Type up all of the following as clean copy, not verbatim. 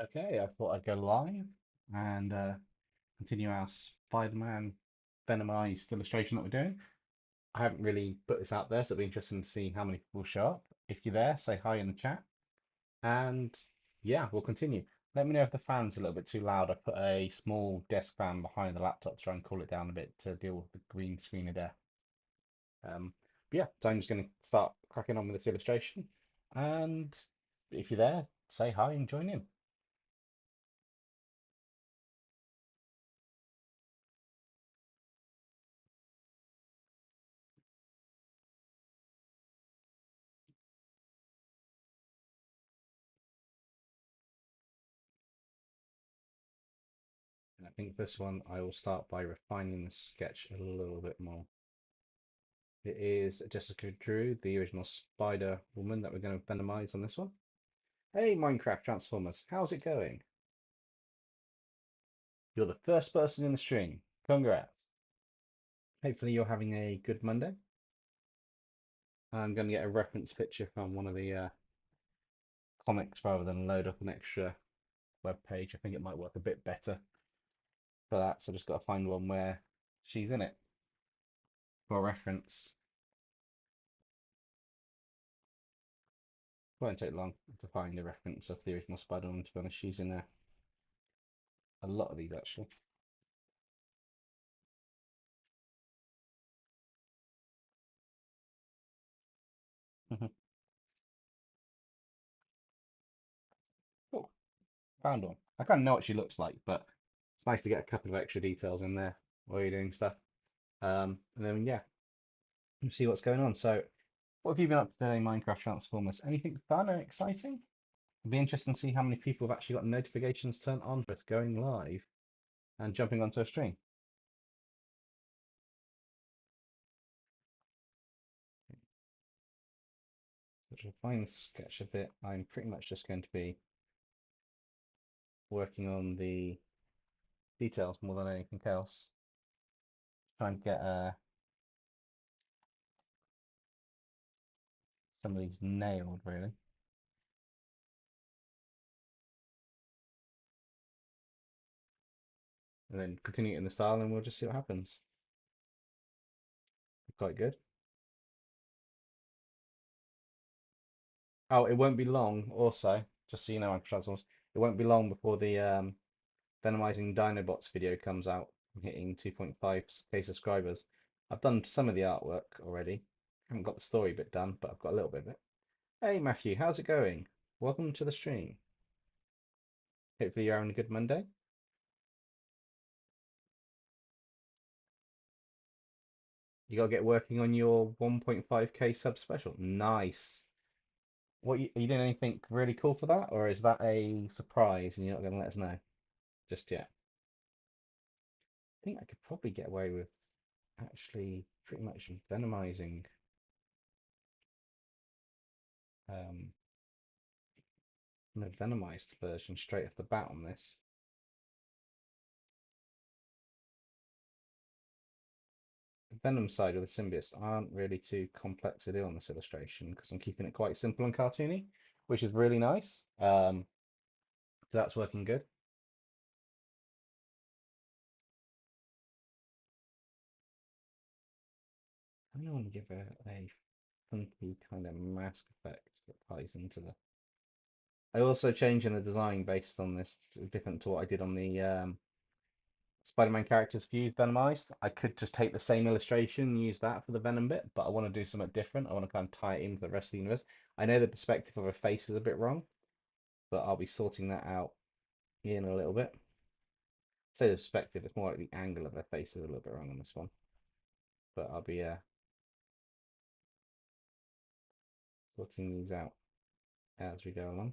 Okay, I thought I'd go live and continue our Spider-Man venomized illustration that we're doing. I haven't really put this out there, so it'll be interesting to see how many people show up. If you're there, say hi in the chat. And yeah, we'll continue. Let me know if the fan's a little bit too loud. I put a small desk fan behind the laptop to try and cool it down a bit to deal with the green screen of there. But yeah, so I'm just going to start cracking on with this illustration. And if you're there, say hi and join in. And I think this one I will start by refining the sketch a little bit more. It is Jessica Drew, the original Spider Woman that we're going to venomize on this one. Hey Minecraft Transformers, how's it going? You're the first person in the stream. Congrats. Hopefully you're having a good Monday. I'm going to get a reference picture from one of the comics rather than load up an extra web page. I think it might work a bit better for that. So I've just got to find one where she's in it for reference. Won't take long to find a reference of the original Spider-Man, to be honest. She's in a lot of these actually. Cool, found one. I kind of know what she looks like, but it's nice to get a couple of extra details in there while you're doing stuff. And then yeah, we'll see what's going on. So, what have you been up to today, Minecraft Transformers? Anything fun and exciting? It'll be interesting to see how many people have actually got notifications turned on for it going live and jumping onto a stream. Which I find sketch a bit. I'm pretty much just going to be working on the details more than anything else. Try and get some of these nailed really. And then continue it in the style and we'll just see what happens. Quite good. Oh, it won't be long also, just so you know, Transformers, it won't be long before the Venomizing Dinobots video comes out, hitting 2.5k subscribers. I've done some of the artwork already. Haven't got the story bit done, but I've got a little bit of it. Hey Matthew, how's it going? Welcome to the stream. Hopefully you're having a good Monday. You gotta get working on your 1.5k sub special. Nice. Are you doing anything really cool for that, or is that a surprise and you're not gonna let us know just yet? I think I could probably get away with actually pretty much venomizing um the venomized version straight off the bat on this. The venom side of the symbiotes aren't really too complex to do on this illustration because I'm keeping it quite simple and cartoony, which is really nice. So that's working good. I don't want to give a funky kind of mask effect that ties into the. I also changing the design based on this, different to what I did on the Spider-Man characters fused Venomized. I could just take the same illustration and use that for the Venom bit, but I want to do something different. I want to kind of tie it into the rest of the universe. I know the perspective of a face is a bit wrong, but I'll be sorting that out in a little bit. Say the perspective, it's more like the angle of her face is a little bit wrong on this one, but I'll be sorting these out as we go along.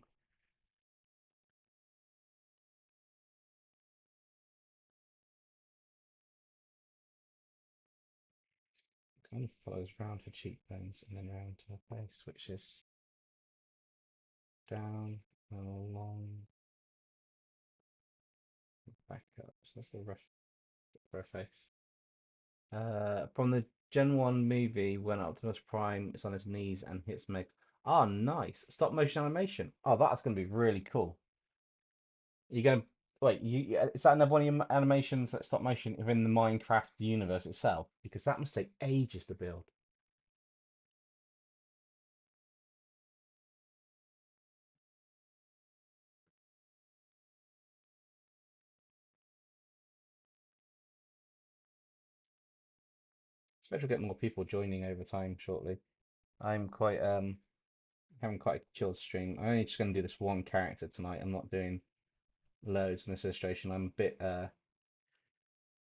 Kind of follows round her cheekbones and then round to her face, which is down and along, back up. So that's the rough for her face. From the Gen 1 movie, when Optimus Prime is on his knees and hits Meg. Ah, nice. Stop motion animation. Oh, that's going to be really cool. You going wait? Is that another one of your animations that stop motion within the Minecraft universe itself? Because that must take ages to build. Especially get more people joining over time shortly. I'm quite having quite a chilled stream. I'm only just going to do this one character tonight. I'm not doing loads in this illustration. I'm a bit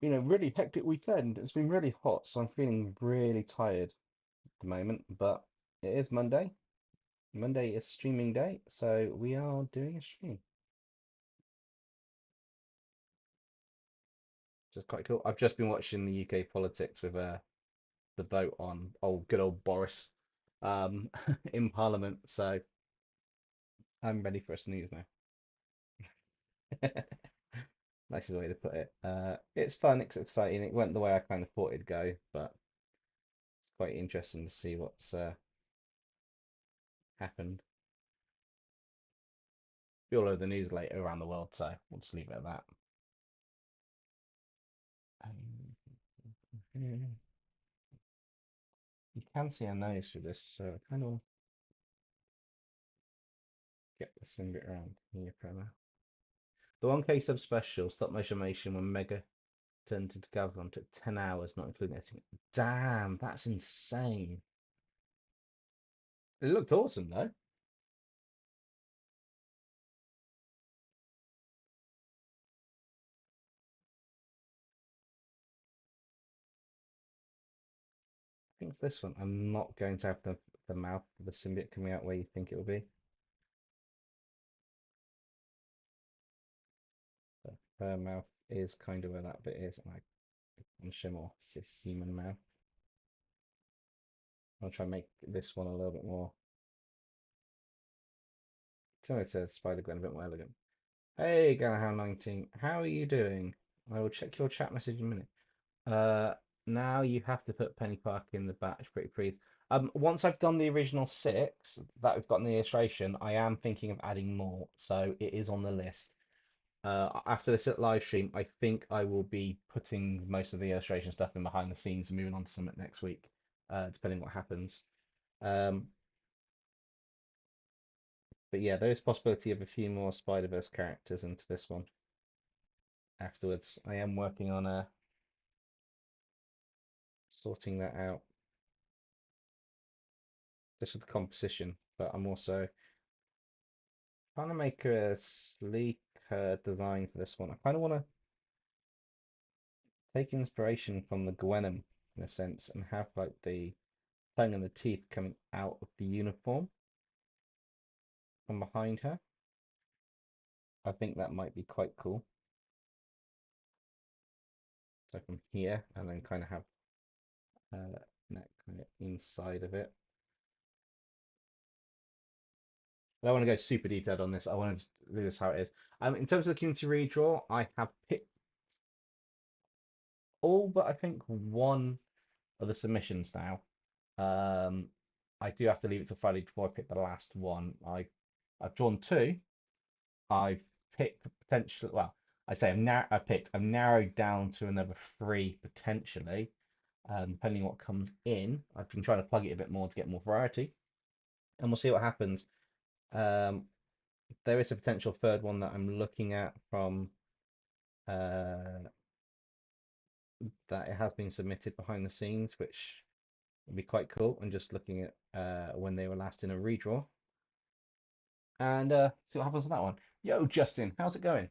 really hectic weekend. It's been really hot, so I'm feeling really tired at the moment. But it is Monday. Monday is streaming day, so we are doing a stream, which is quite cool. I've just been watching the UK politics with the vote on good old Boris in Parliament, so I'm ready for a snooze now. Nicest way to put it. It's fun, it's exciting. It went the way I kind of thought it'd go, but it's quite interesting to see what's happened. Be all over the news later around the world, so we'll just leave it at that. You can see a nose through this, so I kind of get this in bit around here for now. The 1K sub special, stop motion animation when Mega turned into Gavron took 10 hours, not including editing. Damn, that's insane. It looked awesome though. I think for this one, I'm not going to have the mouth of the symbiote coming out where you think it will be. Her mouth is kind of where that bit is, and I want to show more human mouth. I'll try and make this one a little bit more. So it says Spider-Gwen a bit more elegant. Hey, Galahound19, how are you doing? I will check your chat message in a minute. Uh, Now you have to put Penny Park in the batch, pretty please. Once I've done the original 6 that we've got in the illustration, I am thinking of adding more, so it is on the list. After this live stream, I think I will be putting most of the illustration stuff in behind the scenes and moving on to Summit next week, depending what happens. Um, but yeah, there is possibility of a few more Spider-Verse characters into this one afterwards. I am working on sorting that out just with the composition, but I'm also trying to make a sleek design for this one. I kind of want to take inspiration from the Gwenom in a sense and have like the tongue and the teeth coming out of the uniform from behind her. I think that might be quite cool. So from here and then kind of have neck kind of inside of it. I don't want to go super detailed on this. I want to just do this how it is. In terms of the community redraw, I have picked all but I think one of the submissions now. Um, I do have to leave it till Friday before I pick the last one. I've drawn 2. I've picked potential. Well, I say I've narrowed down to another 3 potentially, depending on what comes in. I've been trying to plug it a bit more to get more variety, and we'll see what happens. Um, there is a potential third one that I'm looking at from uh, that it has been submitted behind the scenes, which would be quite cool. And just looking at when they were last in a redraw, and see what happens with that one. Yo, Justin, how's it going?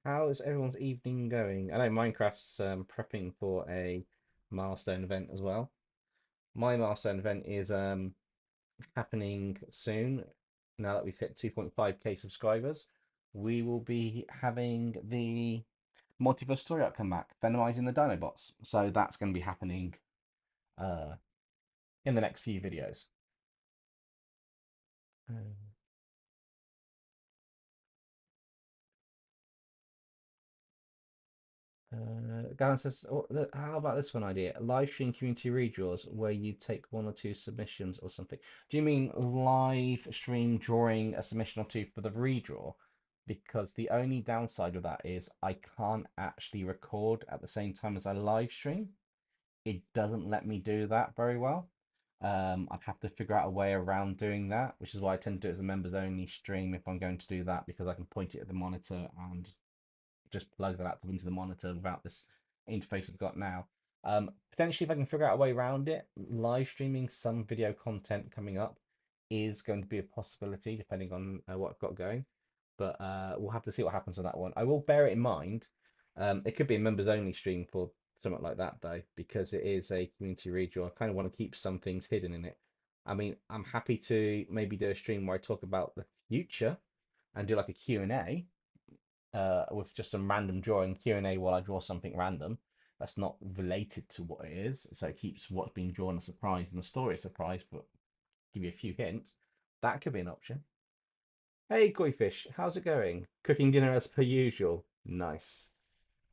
How's everyone's evening going? I know Minecraft's prepping for a milestone event as well. My milestone event is happening soon. Now that we've hit 2.5k subscribers, we will be having the multiverse story arc come back, venomizing the Dinobots. So that's going to be happening uh, in the next few videos. Um, Gavin says, oh, how about this one idea? Live stream community redraws where you take one or two submissions or something. Do you mean live stream drawing a submission or two for the redraw? Because the only downside of that is I can't actually record at the same time as I live stream. It doesn't let me do that very well. I'd have to figure out a way around doing that, which is why I tend to do it as a members only stream if I'm going to do that, because I can point it at the monitor and just plug the laptop into the monitor without this interface I've got now. Potentially, if I can figure out a way around it, live streaming some video content coming up is going to be a possibility, depending on what I've got going. But we'll have to see what happens on that one. I will bear it in mind. It could be a members only stream for something like that, though, because it is a community redraw. I kind of want to keep some things hidden in it. I mean, I'm happy to maybe do a stream where I talk about the future and do like a Q&A with just some random drawing Q&A while I draw something random that's not related to what it is. So it keeps what's being drawn a surprise and the story a surprise, but give you a few hints. That could be an option. Hey, Koi Fish, how's it going? Cooking dinner as per usual. Nice.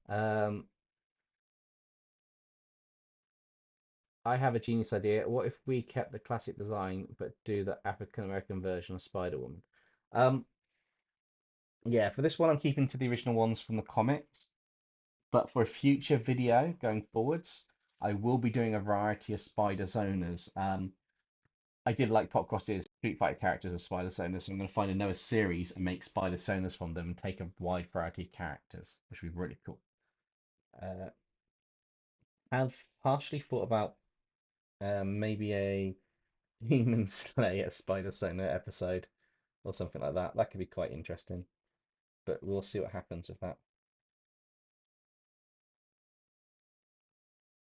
Um, I have a genius idea. What if we kept the classic design but do the African American version of Spider-Woman? Um, yeah, for this one, I'm keeping to the original ones from the comics. But for a future video going forwards, I will be doing a variety of spider zoners. I did like Pop Cross's Street Fighter characters as spider zoners, so I'm going to find another series and make spider zoners from them and take a wide variety of characters, which would be really cool. Uh, I've partially thought about maybe a Demon Slayer spider zoner episode or something like that. That could be quite interesting, but we'll see what happens with that.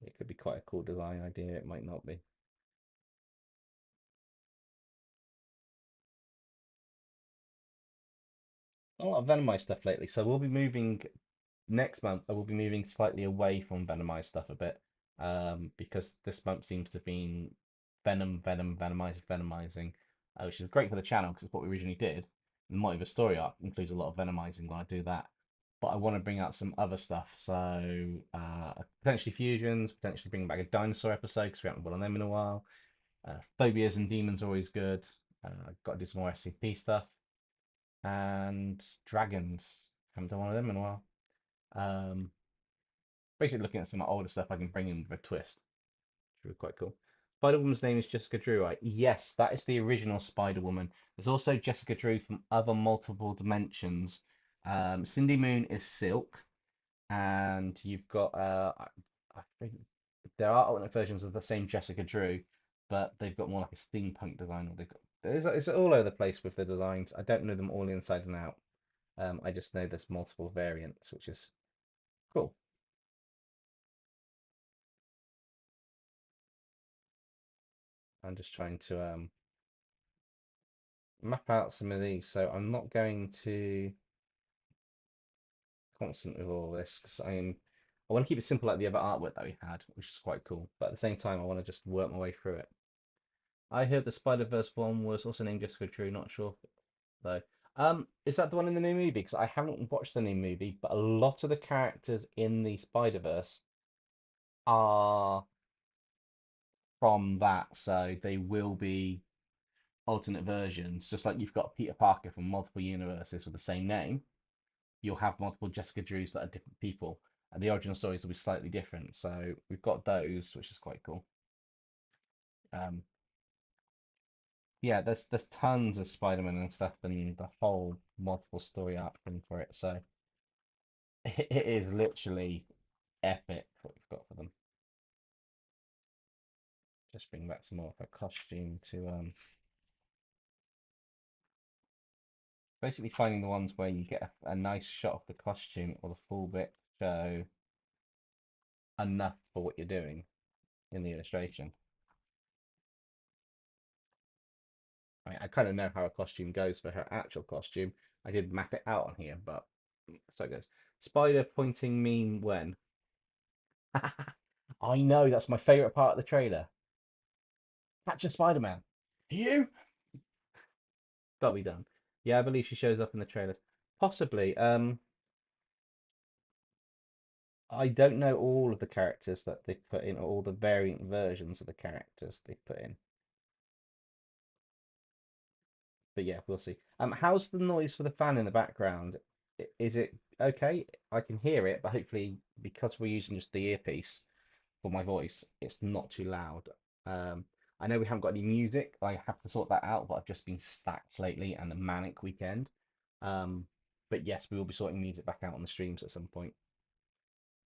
It could be quite a cool design idea. It might not be. A lot of Venomized stuff lately. So we'll be moving next month. I will be moving slightly away from Venomized stuff a bit, because this month seems to have been Venomizing, which is great for the channel because it's what we originally did. The Motive of Story arc includes a lot of Venomizing when I do that. But I want to bring out some other stuff. So potentially fusions, potentially bring back a dinosaur episode because we haven't done them in a while. Phobias and demons are always good. Got to do some more SCP stuff and dragons. Haven't done one of them in a while. Um, Basically looking at some older stuff I can bring in with a twist, which would be quite cool. Spider Woman's name is Jessica Drew, right? Yes, that is the original Spider Woman. There's also Jessica Drew from other multiple dimensions. Cindy Moon is Silk, and you've got I think there are alternate versions of the same Jessica Drew, but they've got more like a steampunk design. Or they've got it's all over the place with the designs. I don't know them all inside and out. I just know there's multiple variants, which is cool. I'm just trying to map out some of these. So I'm not going to constant with all this because I want to keep it simple like the other artwork that we had, which is quite cool. But at the same time, I want to just work my way through it. I heard the Spider-Verse one was also named Jessica Drew. Not sure though. Is that the one in the new movie? Because I haven't watched the new movie, but a lot of the characters in the Spider-Verse are from that, so they will be alternate versions, just like you've got Peter Parker from multiple universes with the same name. You'll have multiple Jessica Drews that are different people, and the original stories will be slightly different. So we've got those, which is quite cool. Um, yeah, there's tons of Spider-Man and stuff, and the whole multiple story arc thing for it. So it is literally epic what we've got for them. Just bring back some more of her costume to basically finding the ones where you get a nice shot of the costume or the full bit show enough for what you're doing in the illustration. I kind of know how a costume goes for her actual costume. I did map it out on here, but so it goes. Spider pointing meme when? I know, that's my favorite part of the trailer. Catch a Spider-Man. You? That'll be done. Yeah, I believe she shows up in the trailers. Possibly. I don't know all of the characters that they've put in, or all the variant versions of the characters they've put in. But yeah, we'll see. How's the noise for the fan in the background? Is it okay? I can hear it, but hopefully because we're using just the earpiece for my voice, it's not too loud. Um, I know we haven't got any music. I have to sort that out, but I've just been stacked lately and a manic weekend. Um, but yes, we will be sorting music back out on the streams at some point.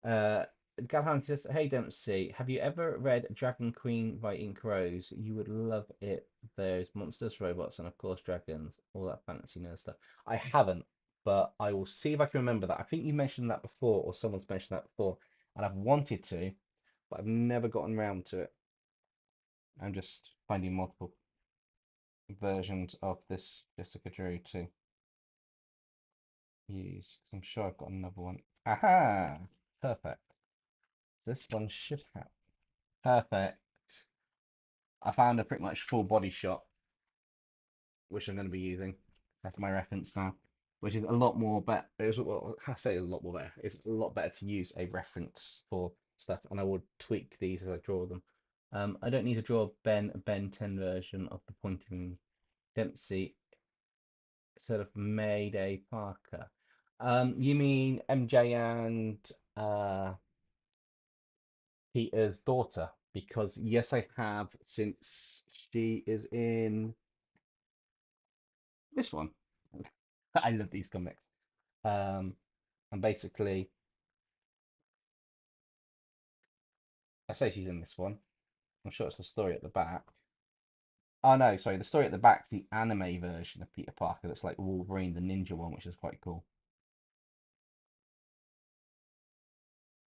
Uh, Galhan says, "Hey Dempsey, have you ever read Dragon Queen by Ink Rose? You would love it. There's monsters, robots, and of course dragons, all that fancy nerd stuff." I haven't, but I will see if I can remember that. I think you mentioned that before, or someone's mentioned that before, and I've wanted to, but I've never gotten round to it. I'm just finding multiple versions of this Jessica Drew to use. 'Cause I'm sure I've got another one. Aha! Perfect. This one should have. Perfect. I found a pretty much full body shot, which I'm going to be using as my reference now, which is a lot more better. Well, I say a lot more better. It's a lot better to use a reference for stuff, and I will tweak these as I draw them. I don't need to draw Ben 10 version of the pointing Dempsey sort of Mayday Parker. You mean MJ and uh, Peter's daughter? Because yes, I have, since she is in this one. I love these comics. Um, and basically, I say she's in this one. I'm sure it's the story at the back. Oh no, sorry, the story at the back's the anime version of Peter Parker that's like Wolverine, the ninja one, which is quite cool.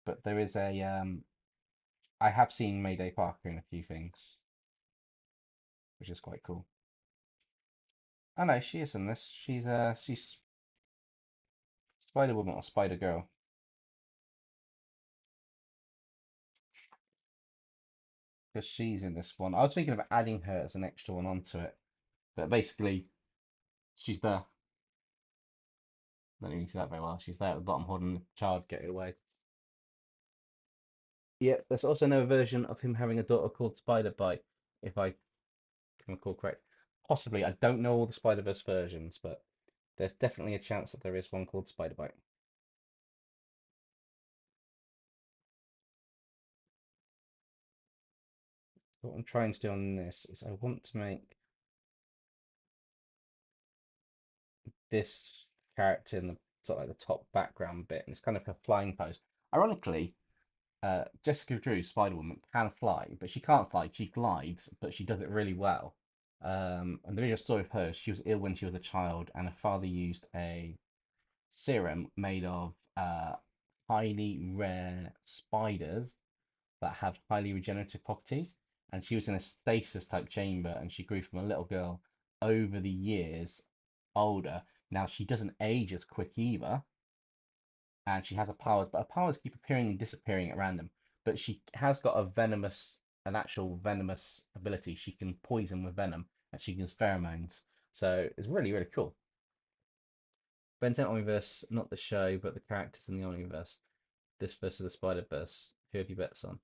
But there is a I have seen Mayday Parker in a few things, which is quite cool. Oh no, she is in this. She's Spider Woman or Spider Girl. Because she's in this one. I was thinking of adding her as an extra one onto it. But basically, she's there. I don't even see that very well. She's there at the bottom holding the child get it away. Yeah, there's also another version of him having a daughter called Spider Bite, if I can recall correct. Possibly, I don't know all the Spider-Verse versions, but there's definitely a chance that there is one called Spider Bite. What I'm trying to do on this is I want to make this character in the sort of like the top background bit, and it's kind of a flying pose. Ironically, Jessica Drew, Spider-Woman, can fly, but she can't fly. She glides, but she does it really well. And the original story of her, she was ill when she was a child, and her father used a serum made of highly rare spiders that have highly regenerative properties. And she was in a stasis type chamber, and she grew from a little girl over the years older. Now she doesn't age as quick either, and she has her powers, but her powers keep appearing and disappearing at random. But she has got an actual venomous ability. She can poison with venom, and she can use pheromones. So it's really, really cool. Ben 10 Omniverse, not the show, but the characters in the Omniverse. This versus the Spider-Verse. Who have you bets on?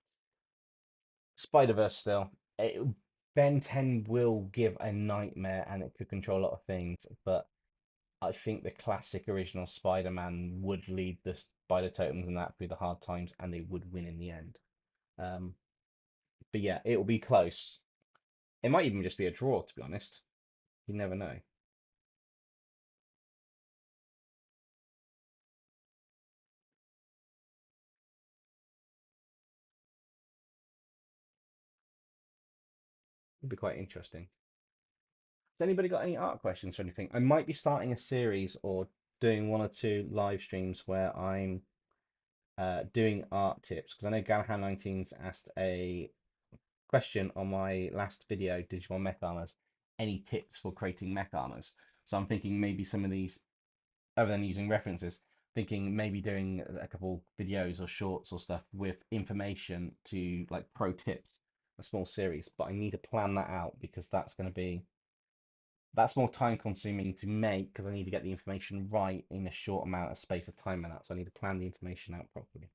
Spider-Verse still. Ben 10 will give a nightmare and it could control a lot of things, but I think the classic original Spider-Man would lead the Spider Totems and that through the hard times, and they would win in the end. Um, but yeah, it will be close. It might even just be a draw, to be honest. You never know. It'd be quite interesting. Has anybody got any art questions or anything? I might be starting a series or doing one or two live streams where I'm doing art tips, because I know Galahan19's asked a question on my last video, Digital Mech Armors, any tips for creating mech armors? So I'm thinking maybe some of these, other than using references, thinking maybe doing a couple videos or shorts or stuff with information to like pro tips, a small series. But I need to plan that out because that's more time consuming to make because I need to get the information right in a short amount of space of time and that. So I need to plan the information out properly.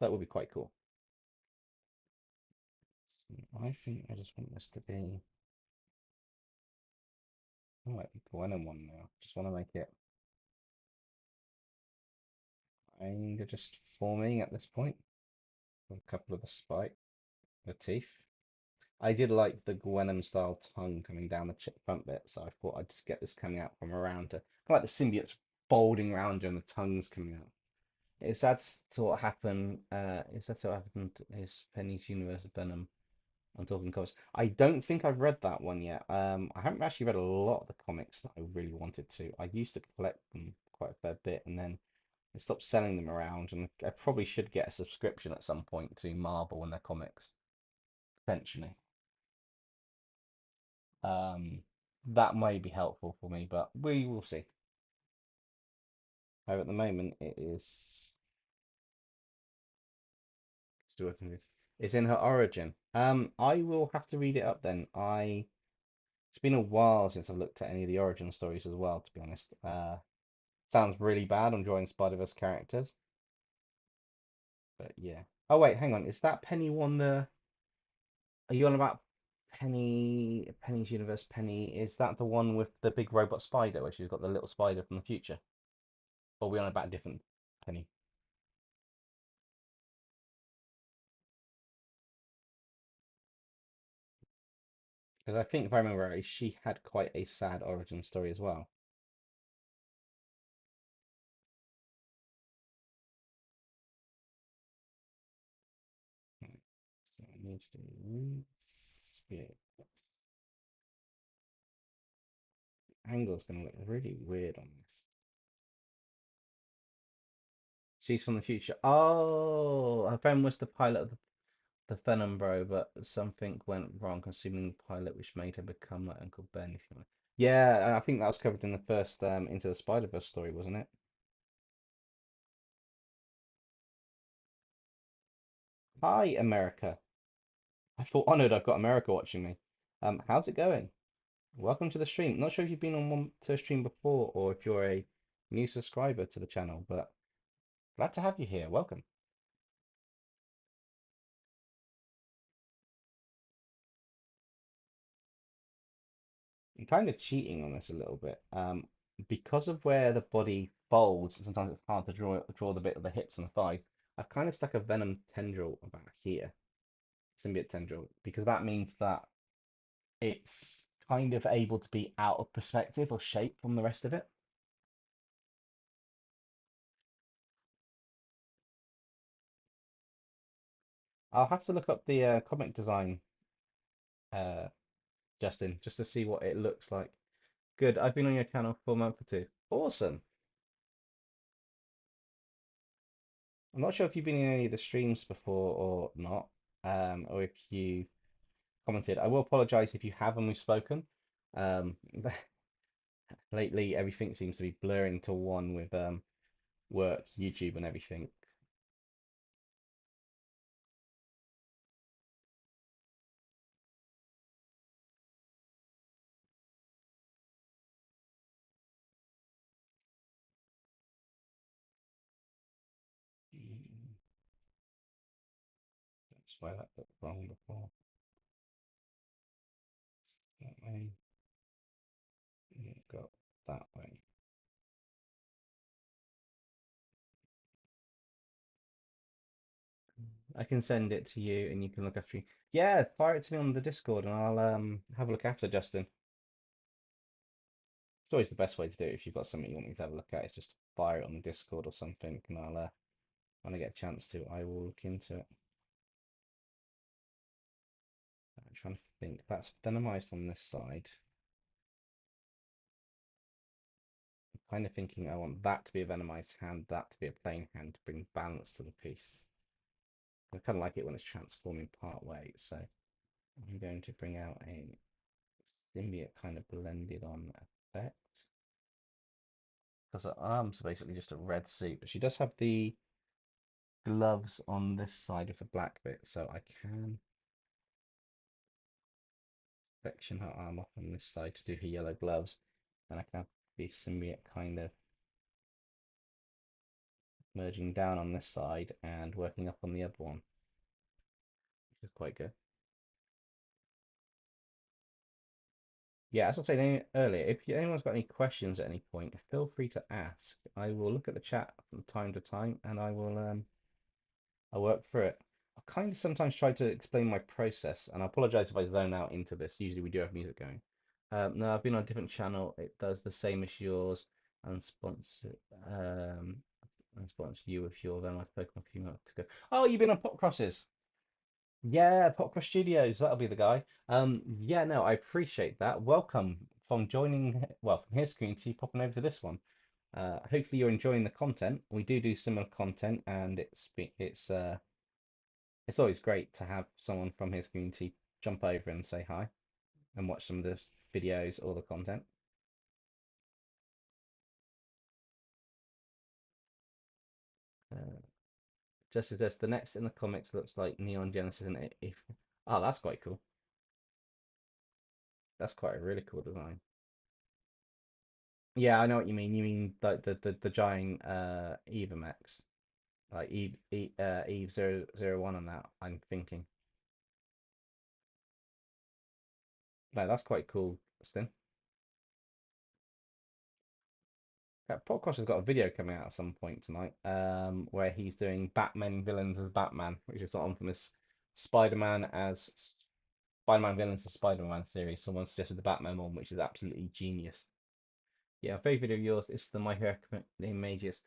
That would be quite cool. So I think I just want this to be. I like the Venom one now. Just want to make it kind of just forming at this point. With a couple of the spike, the teeth. I did like the Gwenom style tongue coming down the front bit, so I thought I'd just get this coming out from around her. I like the symbiote's folding around her and the tongue's coming out. Is that to what happened? Is that what happened? Is Penny's Universe Venom? I'm talking comics. I don't think I've read that one yet. I haven't actually read a lot of the comics that I really wanted to. I used to collect them quite a fair bit, and then I stopped selling them around. And I probably should get a subscription at some point to Marvel and their comics, potentially. Um, that may be helpful for me, but we will see. However, at the moment, it is still working with. It's in her origin. I will have to read it up then. It's been a while since I've looked at any of the origin stories as well, to be honest. Sounds really bad. I'm drawing Spider-Verse characters, but yeah. Oh wait, hang on. Is that Penny one the? Are you on about Penny's Universe? Penny, is that the one with the big robot spider, where she's got the little spider from the future? Or are we on about a different Penny? Because I think if I remember right, she had quite a sad origin story as well. Right, so I need to do yeah. Angle's gonna look really weird on this. She's from the future. Oh, her friend was the pilot of the Venom Bro, but something went wrong, consuming the pilot, which made her become like Uncle Ben. If you want. Yeah, and I think that was covered in the first Into the Spider-Verse story, wasn't it? Hi, America. I feel honored I've got America watching me. How's it going? Welcome to the stream. Not sure if you've been on one to a stream before or if you're a new subscriber to the channel, but glad to have you here. Welcome. I'm kind of cheating on this a little bit. Because of where the body folds, sometimes it's hard to draw the bit of the hips and the thighs. I've kind of stuck a venom tendril about here, symbiote tendril, because that means that it's kind of able to be out of perspective or shape from the rest of it. I'll have to look up the comic design, uh, Justin, just to see what it looks like. Good. I've been on your channel for a month or two. Awesome. I'm not sure if you've been in any of the streams before or not, or if you commented. I will apologize if you have and we've spoken. Um, lately, everything seems to be blurring to one with work, YouTube, and everything. Mm, that's why that looked wrong before. That way, go that way. I can send it to you, and you can look after. Yeah, fire it to me on the Discord, and I'll have a look after Justin. It's always the best way to do it if you've got something you want me to have a look at. It's just fire it on the Discord or something, and I'll when I get a chance to, I will look into it. I'm trying to think. That's venomized on this side. I'm kind of thinking I want that to be a venomized hand, that to be a plain hand to bring balance to the piece. I kind of like it when it's transforming part way, so I'm going to bring out a symbiote kind of blended on effect. Because her arms are basically just a red suit, but she does have the gloves on this side of the black bit, so I can section her arm off on this side to do her yellow gloves, and I can have the symbiote kind of merging down on this side and working up on the other one, which is quite good. Yeah, as I was saying earlier, if anyone's got any questions at any point, feel free to ask. I will look at the chat from time to time and I'll work through it. I kind of sometimes try to explain my process, and I apologize if I zone out into this. Usually we do have music going. No, I've been on a different channel. It does the same as yours and um sponsor you with your Venomized Pokemon a few months ago. Oh, you've been on Pop Crosses. Yeah, Popcross Studios, that'll be the guy. Yeah, no, I appreciate that. Welcome from joining, well, from his community, popping over to this one. Hopefully you're enjoying the content. We do similar content, and it's always great to have someone from his community jump over and say hi and watch some of the videos or the content. Uh, just as this, the next in the comics looks like Neon Genesis, and if oh, that's quite cool. That's quite a really cool design. Yeah, I know what you mean. You mean like the giant Evamex, like Eve 001 on that. I'm thinking. No, that's quite cool, Stin. Podcast has got a video coming out at some point tonight, where he's doing Batman villains as Batman, which is sort of infamous Spider-Man as Spider-Man villains as Spider-Man series. Someone suggested the Batman one, which is absolutely genius. Yeah, favorite video of yours is the My Hero Images.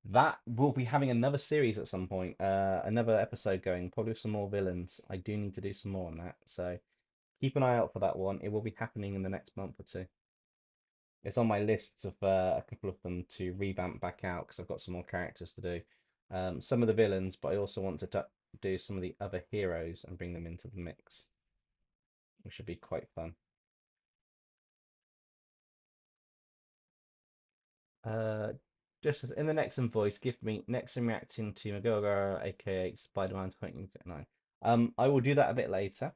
That will be having another series at some point, another episode going, probably with some more villains. I do need to do some more on that, so keep an eye out for that one. It will be happening in the next month or two. It's on my list of a couple of them to revamp back out because I've got some more characters to do. Some of the villains, but I also want to do some of the other heroes and bring them into the mix, which should be quite fun. Uh, just as in the Nexon voice, give me Nexon reacting to McGregor, aka Spider-Man 2029. I will do that a bit later,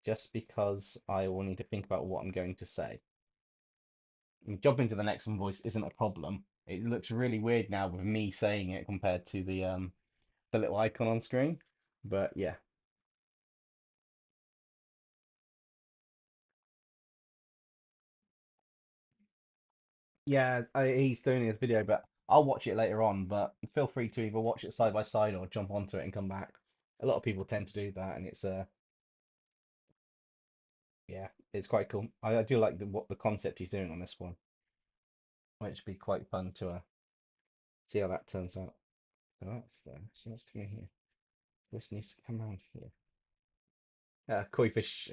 just because I will need to think about what I'm going to say. Jumping to the Nexon voice isn't a problem. It looks really weird now with me saying it compared to the little icon on screen. But yeah. Yeah, he's doing his video, but I'll watch it later on. But feel free to either watch it side by side or jump onto it and come back. A lot of people tend to do that, and it's yeah, it's quite cool. I do like what the concept he's doing on this one, which would be quite fun to see how that turns out. So that's there. So let's come in here. This needs to come around here. Koi Fish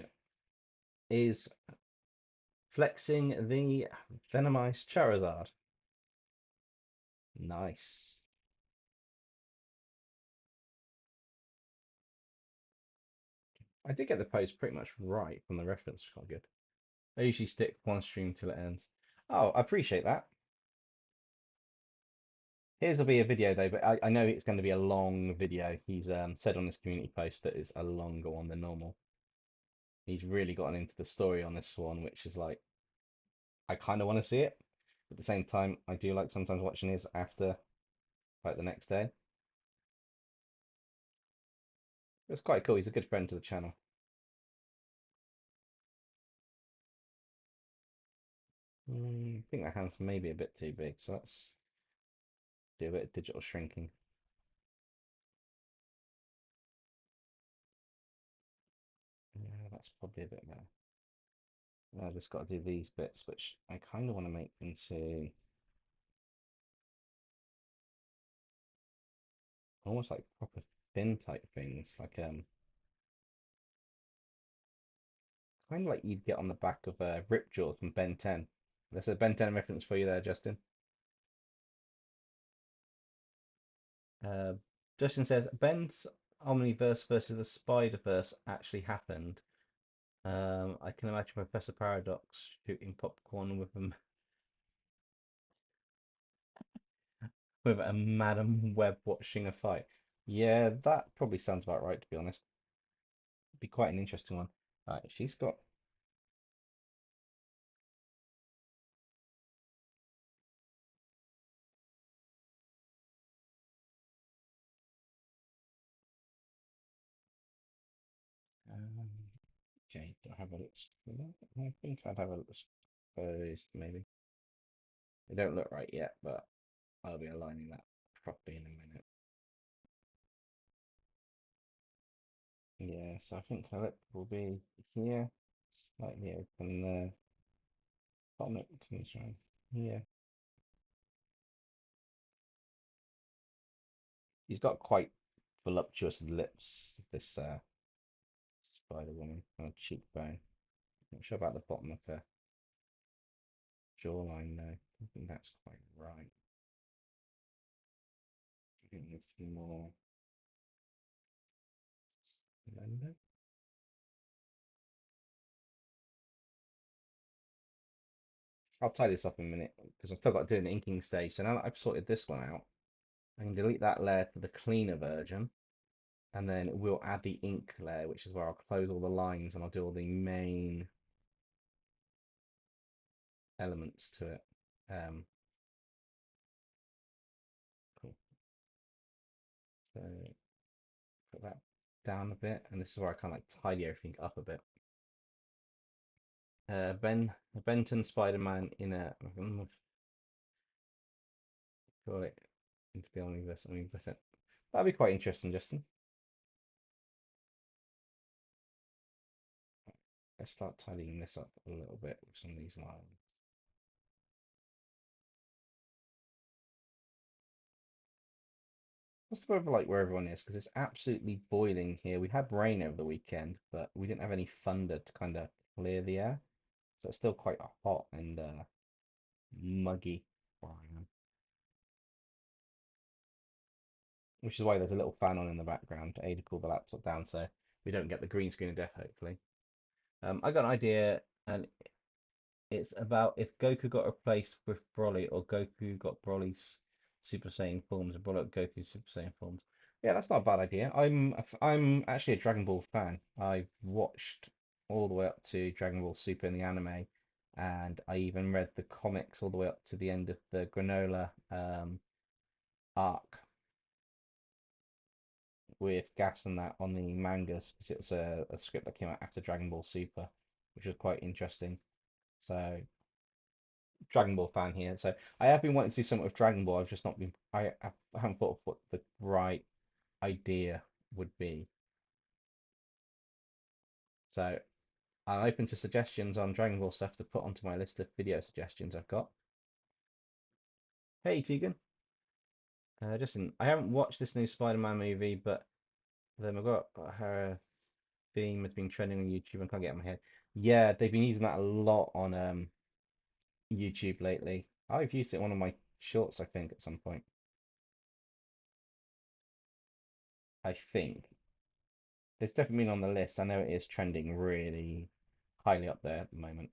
is flexing the venomized Charizard. Nice. I did get the pose pretty much right from the reference. Quite good. I usually stick one stream till it ends. Oh, I appreciate that. Here's will be a video though, but I know it's going to be a long video. He's said on his community post that it's a longer one than normal. He's really gotten into the story on this one, which is like I kind of want to see it. At the same time, I do like sometimes watching his after, like the next day. It's quite cool. He's a good friend to the channel. I think that hand's maybe a bit too big, so let's do a bit of digital shrinking. Yeah, that's probably a bit better. I just got to do these bits, which I kind of want to make into almost like proper fin type things, like kind of like you'd get on the back of Ripjaw from Ben 10. There's a Ben 10 reference for you there, Justin. Uh, Justin says Ben's Omniverse versus the Spider-Verse actually happened. I can imagine Professor Paradox shooting popcorn with a Madam Web watching a fight. Yeah, that probably sounds about right, to be honest. Be quite an interesting one. Right, she's got. Okay, do I have a look for that? I think I'd have a look first, maybe. They don't look right yet, but I'll be aligning that properly in a minute. Yeah, so I think our lip will be here, slightly open there. Bottom lip comes around here. He's got quite voluptuous lips, this spider woman, cheekbone. Not sure about the bottom of her jawline though. I think that's quite right. I think it needs to be more slender. I'll tidy this up in a minute because I've still got to do an inking stage. So now that I've sorted this one out, I can delete that layer to the cleaner version, and then we'll add the ink layer, which is where I'll close all the lines and I'll do all the main elements to it. Cool. So put that down a bit, and this is where I kind of like tidy everything up a bit. Benton Spider-Man in a call it into the omniverse. I mean, that'd be quite interesting, Justin. Let's start tidying this up a little bit with some of these lines. What's the weather like where everyone is? Because it's absolutely boiling here. We had rain over the weekend, but we didn't have any thunder to kind of clear the air. So it's still quite hot and muggy where I am. Which is why there's a little fan on in the background to aid to cool the laptop down so we don't get the green screen of death, hopefully. I got an idea, and it's about if Goku got replaced with Broly or Goku got Broly's Super Saiyan forms and Broly got Goku's Super Saiyan forms. Yeah, that's not a bad idea. I'm actually a Dragon Ball fan. I've watched all the way up to Dragon Ball Super in the anime, and I even read the comics all the way up to the end of the Granola arc with Gas and that on the mangas because it was a script that came out after Dragon Ball Super, which was quite interesting. So Dragon Ball fan here. So I have been wanting to see something with Dragon Ball. I've just not been. I haven't thought of what the right idea would be. So I'm open to suggestions on Dragon Ball stuff to put onto my list of video suggestions I've got. Hey Tegan, Justin, I haven't watched this new Spider-Man movie, but then I've got her theme has been trending on YouTube. I can't get it in my head. Yeah, they've been using that a lot on YouTube lately. I've used it in one of my shorts, I think, at some point. I think it's definitely been on the list. I know it is trending really highly up there at the moment.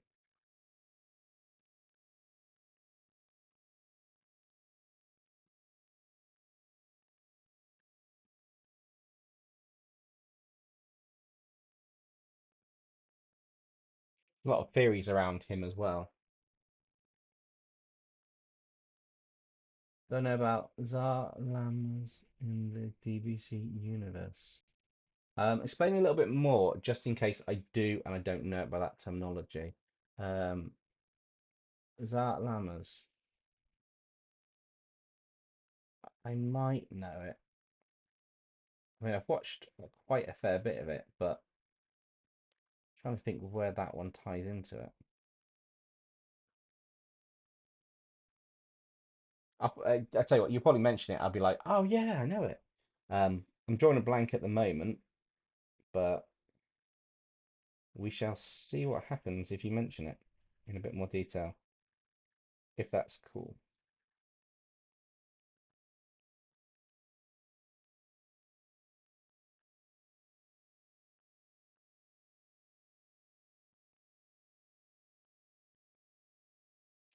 A lot of theories around him as well. Don't know about Zar Lams in the DBC universe. Explain a little bit more, just in case I do and I don't know about that terminology. Um, Zar Lamas. I might know it. I mean, I've watched quite a fair bit of it, but I'm trying to think of where that one ties into it. I tell you what, you probably mention it. I'll be like, oh yeah, I know it. I'm drawing a blank at the moment, but we shall see what happens if you mention it in a bit more detail, if that's cool.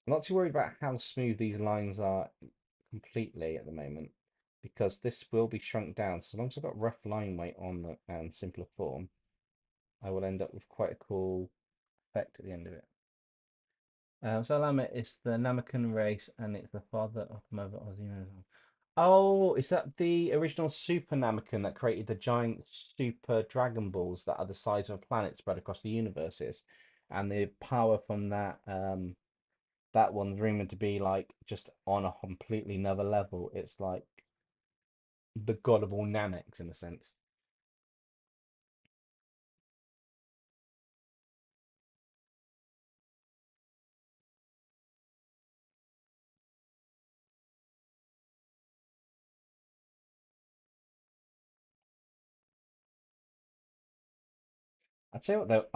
I'm not too worried about how smooth these lines are completely at the moment, because this will be shrunk down. So as long as I've got rough line weight on the and simpler form, I will end up with quite a cool effect at the end of it. So Lamet is the Namekian race, and it's the father of Mother Ozina. Oh, is that the original Super Namekian that created the giant super Dragon Balls that are the size of a planet spread across the universes? And the power from that one's rumored to be like just on a completely another level. It's like the god of all Nameks in a sense. I tell you what though,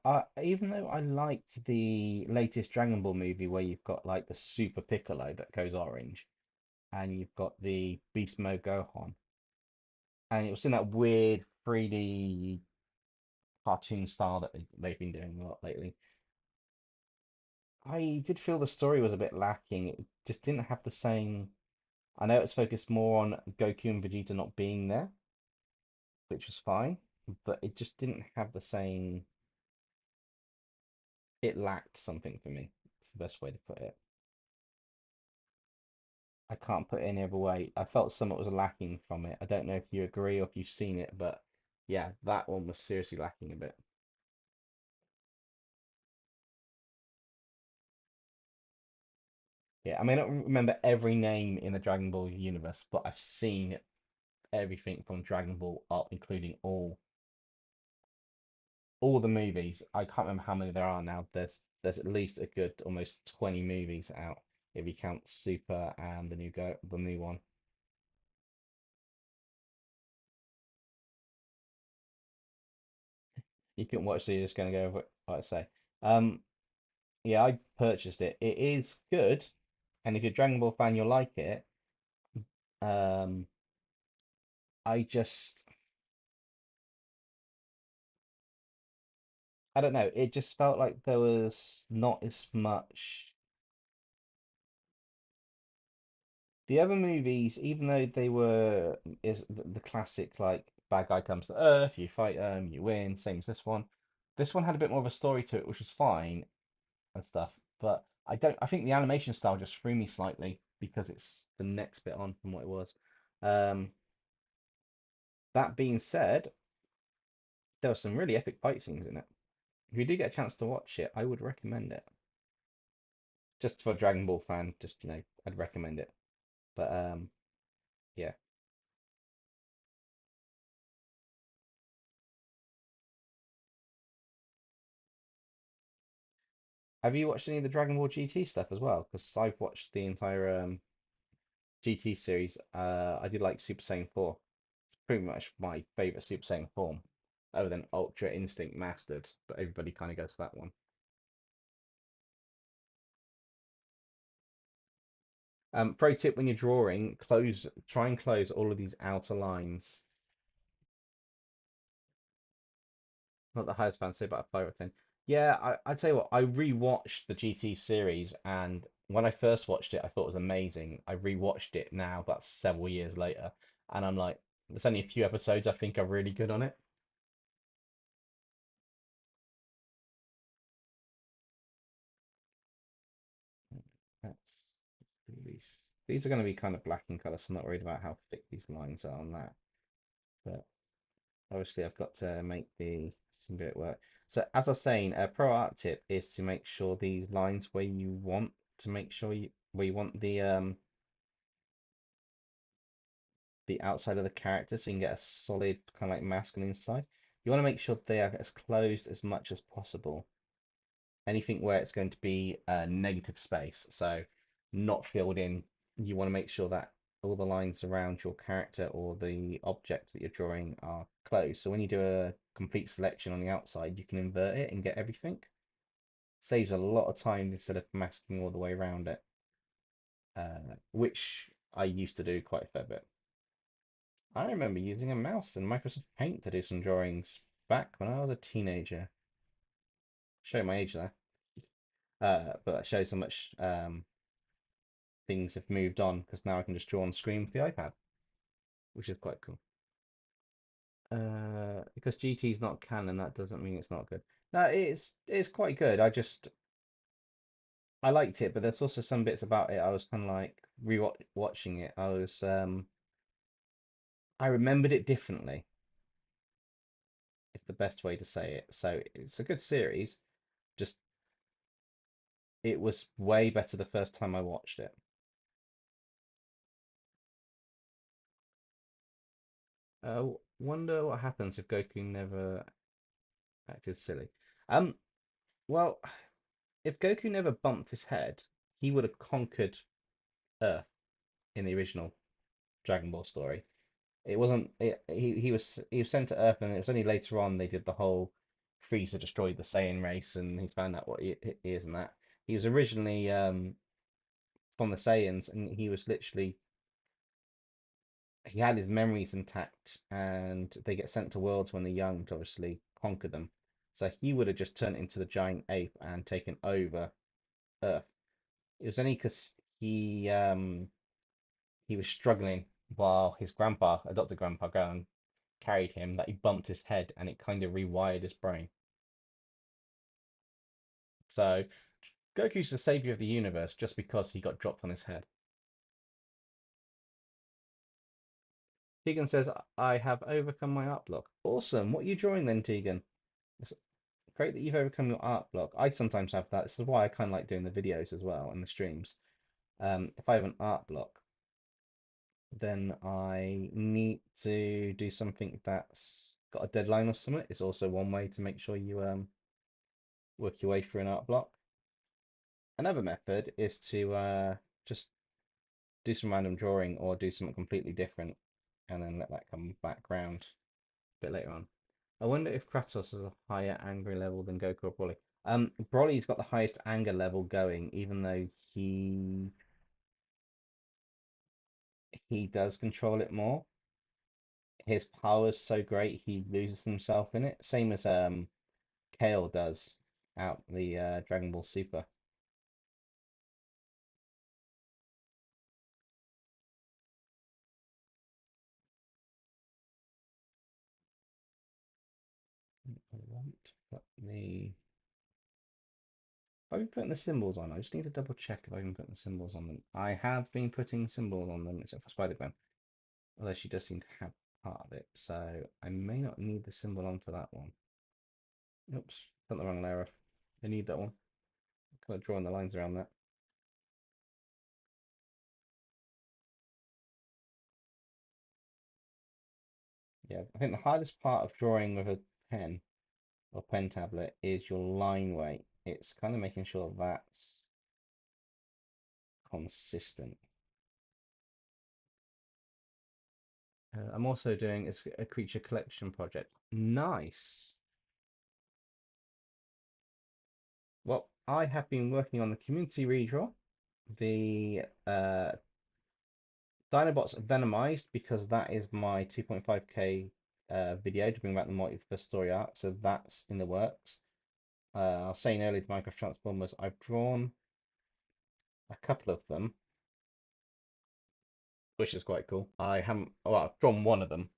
I even though I liked the latest Dragon Ball movie where you've got like the Super Piccolo that goes orange and you've got the Beast Mode Gohan and it was in that weird 3D cartoon style that they've been doing a lot lately. I did feel the story was a bit lacking. It just didn't have the same. I know it's focused more on Goku and Vegeta not being there, which was fine, but it just didn't have the same. It lacked something for me. It's the best way to put it. I can't put it any other way. I felt something was lacking from it. I don't know if you agree or if you've seen it, but yeah, that one was seriously lacking a bit. Yeah, I mean, I don't remember every name in the Dragon Ball universe, but I've seen everything from Dragon Ball up, including all the movies. I can't remember how many there are now. There's at least a good almost 20 movies out if you count Super and the new one. You can watch, so you're just gonna go over what I say. Um, yeah, I purchased it. It is good, and if you're a Dragon Ball fan, you'll like it. Um, I just I don't know. It just felt like there was not as much. The other movies, even though they were is the classic like bad guy comes to Earth, you fight them, you win, same as this one. This one had a bit more of a story to it, which was fine and stuff. But I think the animation style just threw me slightly because it's the next bit on from what it was. Um, that being said, there were some really epic fight scenes in it. If you do get a chance to watch it, I would recommend it. Just for a Dragon Ball fan, just I'd recommend it. But yeah. Have you watched any of the Dragon Ball GT stuff as well? Because I've watched the entire GT series. I did like Super Saiyan 4. It's pretty much my favorite Super Saiyan form, other than Ultra Instinct Mastered, but everybody kind of goes to that one. Pro tip when you're drawing, try and close all of these outer lines. Not the highest fantasy, but a 5 or 10. Yeah, I tell you what, I rewatched the GT series, and when I first watched it, I thought it was amazing. I rewatched it now, about several years later, and I'm like, there's only a few episodes I think are really good on it. That's release. These are going to be kind of black in color, so I'm not worried about how thick these lines are on that. But obviously, I've got to make the symbiote work. So as I was saying, a pro art tip is to make sure these lines where you want to make sure you where you want the outside of the character so you can get a solid kind of like mask on the inside. You want to make sure they are as closed as much as possible. Anything where it's going to be a negative space, so not filled in, you want to make sure that all the lines around your character or the object that you're drawing are closed. So when you do a complete selection on the outside, you can invert it and get everything. Saves a lot of time instead of masking all the way around it, which I used to do quite a fair bit. I remember using a mouse in Microsoft Paint to do some drawings back when I was a teenager. Show my age there, but that shows how much things have moved on because now I can just draw on screen with the iPad, which is quite cool. Because GT is not canon, that doesn't mean it's not good. No, it's quite good. I liked it, but there's also some bits about it I was kind of like, watching it, I remembered it differently, is the best way to say it. So it's a good series, just it was way better the first time I watched it. Wonder what happens if Goku never acted silly. Um, well, if Goku never bumped his head, he would have conquered Earth in the original Dragon Ball story. It wasn't he was sent to Earth, and it was only later on they did the whole Frieza destroyed the Saiyan race, and he found out what he is and that. He was originally from the Saiyans, and he was literally he had his memories intact, and they get sent to worlds when they're young to obviously conquer them. So he would have just turned into the giant ape and taken over Earth. It was only because he was struggling while his grandpa, adopted grandpa, going carried him that he bumped his head and it kind of rewired his brain. So Goku's the savior of the universe just because he got dropped on his head. Tegan says, I have overcome my art block. Awesome. What are you drawing then, Tegan? It's great that you've overcome your art block. I sometimes have that. This is why I kind of like doing the videos as well and the streams. If I have an art block, then I need to do something that's got a deadline or something. It's also one way to make sure you work your way through an art block. Another method is to just do some random drawing or do something completely different and then let that come back round a bit later on. I wonder if Kratos has a higher anger level than Goku or Broly. Broly's got the highest anger level going, even though he does control it more. His power's so great he loses himself in it. Same as Kale does out the Dragon Ball Super. I want to put the I've been putting the symbols on. I just need to double check if I've been putting the symbols on them. I have been putting symbols on them, except for Spider-Man. Although she does seem to have part of it, so I may not need the symbol on for that one. Oops, done the wrong layer. I need that one. Kind of drawing the lines around that. Yeah, I think the hardest part of drawing with a pen or pen tablet is your line weight. It's kind of making sure that's consistent. I'm also doing a creature collection project. Nice. Well, I have been working on the community redraw, the Dinobots Venomized, because that is my 2.5k video to bring back the multiverse story arc, so that's in the works. I was saying earlier to Minecraft Transformers, I've drawn a couple of them, which is quite cool. I haven't, well, I've drawn one of them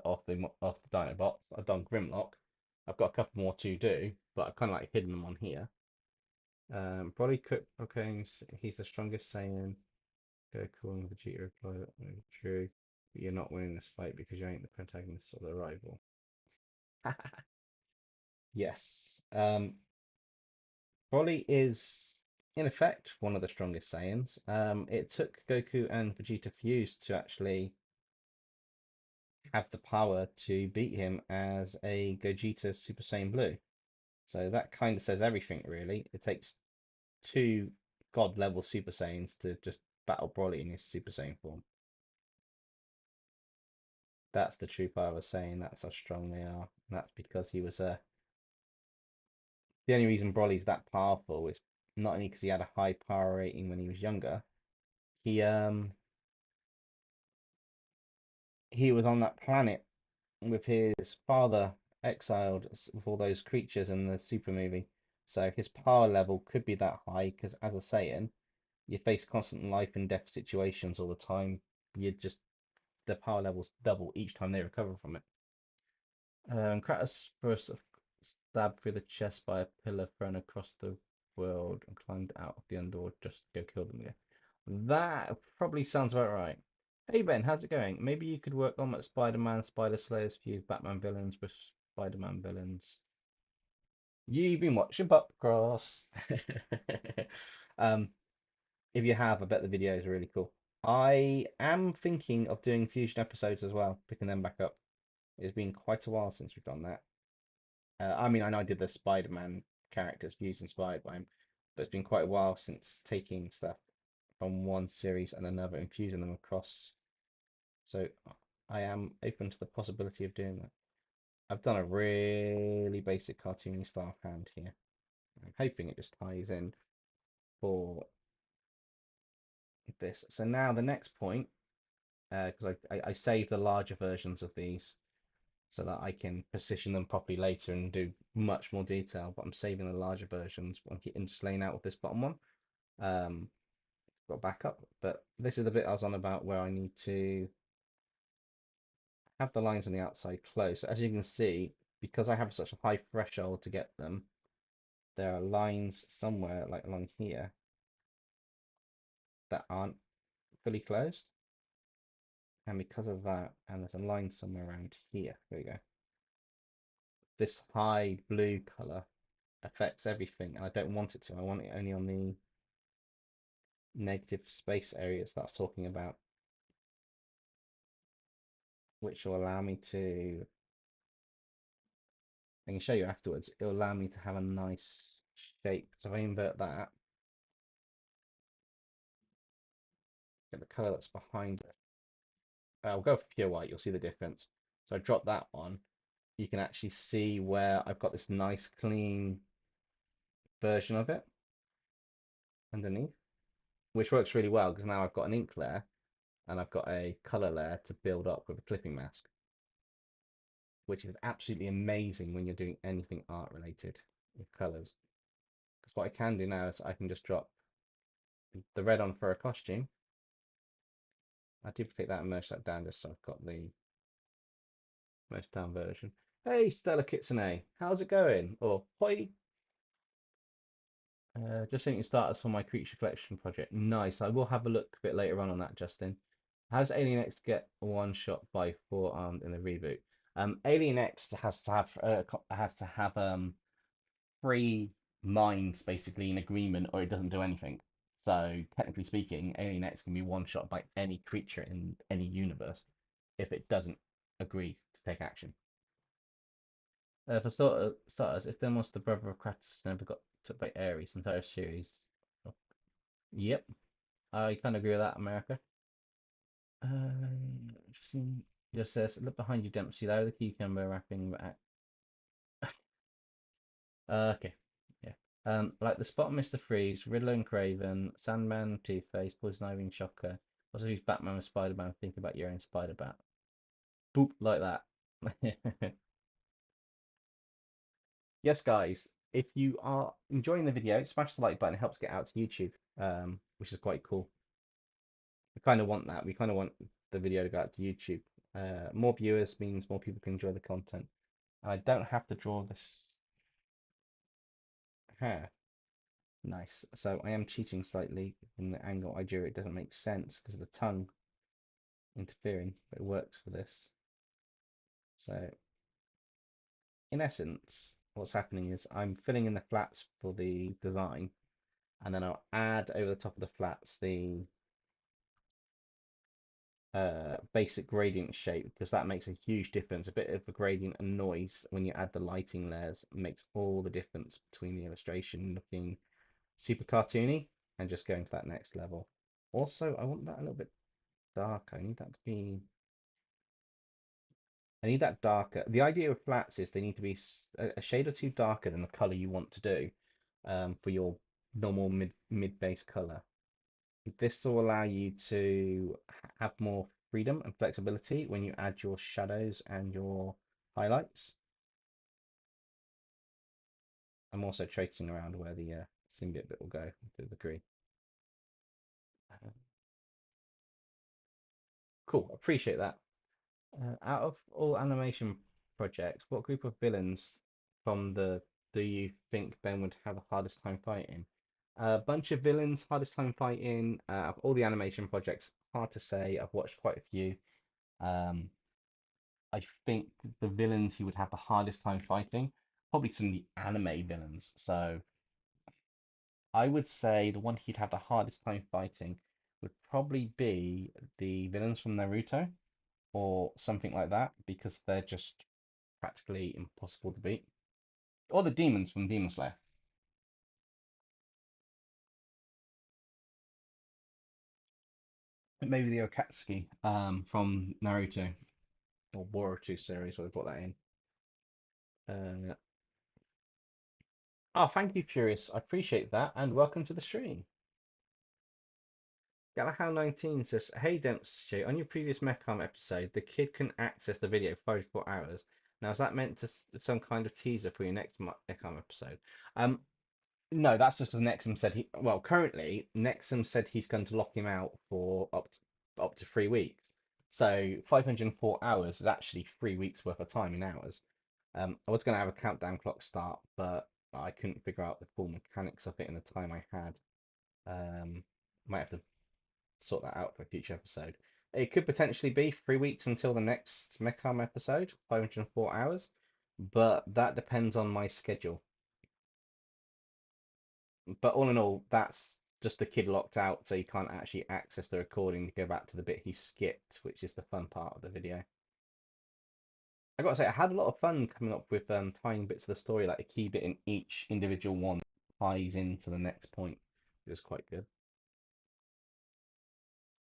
off the Dinobots. I've done Grimlock. I've got a couple more to do, but I've kind of like hidden them on here. Broly Cook, okay, he's the strongest Saiyan. Goku and Vegeta reply, true, but you're not winning this fight because you ain't the protagonist or the rival. Yes. Broly is, in effect, one of the strongest Saiyans. It took Goku and Vegeta fuse to actually have the power to beat him as a Gogeta Super Saiyan Blue. So that kind of says everything, really. It takes two God level Super Saiyans to just battle Broly in his Super Saiyan form. That's the true power of Saiyan. That's how strong they are. And that's because he was the only reason Broly's that powerful is not only because he had a high power rating when he was younger. He he was on that planet with his father exiled with all those creatures in the Super movie. So his power level could be that high because as a Saiyan, you face constant life and death situations all the time. You just the power levels double each time they recover from it. Kratos first stabbed through the chest by a pillar thrown across the world and climbed out of the underworld just to go kill them again. That probably sounds about right. Hey Ben, how's it going? Maybe you could work on that Spider-Man, Spider Slayers fuse Batman villains with Spider-Man villains. You've been watching Popcross. Um, if you have, I bet the video is really cool. I am thinking of doing fusion episodes as well, picking them back up. It's been quite a while since we've done that. I mean, I know I did the Spider-Man characters fused inspired by him, but it's been quite a while since taking stuff from one series and another and fusing them across. So I am open to the possibility of doing that. I've done a really basic cartoony style hand here. I'm hoping it just ties in for this. So now the next point, because I saved the larger versions of these so that I can position them properly later and do much more detail, but I'm saving the larger versions. I'm just laying out with this bottom one. Got backup, but this is the bit I was on about where I need to have the lines on the outside closed. So as you can see, because I have such a high threshold to get them, there are lines somewhere like along here that aren't fully closed. And because of that, and there's a line somewhere around here, there we go. This high blue color affects everything, and I don't want it to. I want it only on the negative space areas that's talking about, which will allow me to, I can show you afterwards, it'll allow me to have a nice shape. So if I invert that, get the color that's behind it. I'll go for pure white, you'll see the difference. So I drop that on, you can actually see where I've got this nice clean version of it underneath, which works really well because now I've got an ink layer and I've got a color layer to build up with a clipping mask, which is absolutely amazing when you're doing anything art related with colors. Because what I can do now is I can just drop the red on for a costume. I duplicate that and merge that down just so I've got the merged down version. Hey Stella Kitsune, how's it going? Or hoi, just seeing starters for my creature collection project. Nice. I will have a look a bit later on that, Justin. How does Alien X get one shot by four-armed in the reboot? Alien X has to have three minds basically in agreement, or it doesn't do anything. So technically speaking, Alien X can be one shot by any creature in any universe if it doesn't agree to take action. For starters, if then was the brother of Kratos never got took by Ares, the entire series. Oh, yep, I kind of agree with that, America. Just just says, look behind you, Dempsey. There, the cucumber wrapping. Okay, yeah. Like the Spot, Mr. Freeze, Riddler and Craven, Sandman, Two-Face, Poison Ivy, and Shocker. Also use Batman and Spider-Man. Think about your own Spider-Bat. Boop, like that. Yes, guys, if you are enjoying the video, smash the like button. It helps get out to YouTube, which is quite cool. We kind of want that. We kind of want the video to go out to YouTube. More viewers means more people can enjoy the content. And I don't have to draw this hair. Nice. So I am cheating slightly in the angle I drew. It doesn't make sense because of the tongue interfering, but it works for this. So in essence, what's happening is I'm filling in the flats for the design, and then I'll add over the top of the flats the basic gradient shape because that makes a huge difference. A bit of a gradient and noise when you add the lighting layers makes all the difference between the illustration looking super cartoony and just going to that next level. Also, I want that a little bit darker. I need that to be. I need that darker. The idea of flats is they need to be a shade or two darker than the color you want to do for your normal mid base color. This will allow you to have more freedom and flexibility when you add your shadows and your highlights. I'm also tracing around where the symbiote bit will go to the degree. Cool, appreciate that. Out of all animation projects, what group of villains from the do you think Ben would have the hardest time fighting? A bunch of villains, hardest time fighting. All the animation projects, hard to say. I've watched quite a few. Um, I think the villains who would have the hardest time fighting, probably some of the anime villains. So I would say the one he'd have the hardest time fighting would probably be the villains from Naruto or something like that, because they're just practically impossible to beat. Or the demons from Demon Slayer. Maybe the Okatsuki from Naruto or Boruto series where they brought that in. Uh, oh, thank you, Furious. I appreciate that, and welcome to the stream. Galahow19 says, "Hey DempseyJ, on your previous Mecham episode, the kid can access the video for 44 hours. Now, is that meant to some kind of teaser for your next Mecham episode?" Um, no, that's just as Nexum said well, currently Nexum said he's going to lock him out for up to 3 weeks. So 504 hours is actually 3 weeks worth of time in hours. I was going to have a countdown clock start, but I couldn't figure out the full mechanics of it in the time I had. Might have to sort that out for a future episode. It could potentially be 3 weeks until the next Mecham episode, 504 hours, but that depends on my schedule. But all in all, that's just the kid locked out, so you can't actually access the recording to go back to the bit he skipped, which is the fun part of the video. I gotta say, I had a lot of fun coming up with tying bits of the story, like a key bit in each individual one ties into the next point, which is quite good.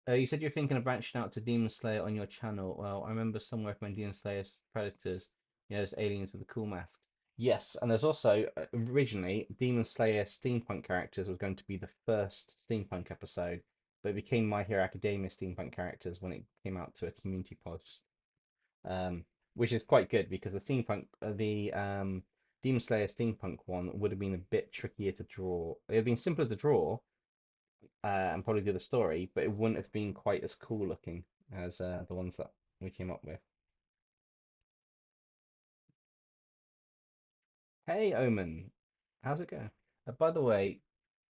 You said you're thinking of branching out to Demon Slayer on your channel. Well, I remember somewhere when Demon Slayer's Predators, there's aliens with the cool masks. Yes, and there's also originally Demon Slayer steampunk characters was going to be the first steampunk episode, but it became My Hero Academia steampunk characters when it came out to a community post, um, which is quite good because the Demon Slayer steampunk one would have been a bit trickier to draw. It would have been simpler to draw, and probably do the story, but it wouldn't have been quite as cool looking as the ones that we came up with. Hey, Omen, how's it going? By the way,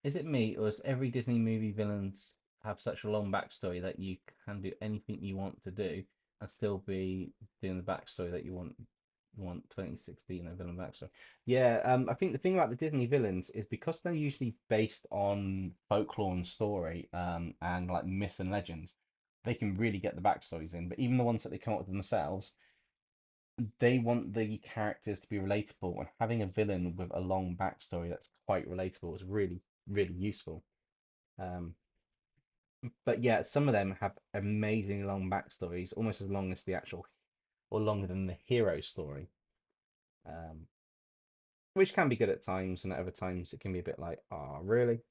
is it me, or does every Disney movie villains have such a long backstory that you can do anything you want to do and still be doing the backstory that you want 2016 a villain backstory? Yeah, I think the thing about the Disney villains is because they're usually based on folklore and story, and like myths and legends, they can really get the backstories in. But even the ones that they come up with themselves, they want the characters to be relatable, and having a villain with a long backstory that's quite relatable is really, really useful. Um, but yeah, some of them have amazingly long backstories, almost as long as the actual, or longer than the hero story, um, which can be good at times, and at other times it can be a bit like, oh, really?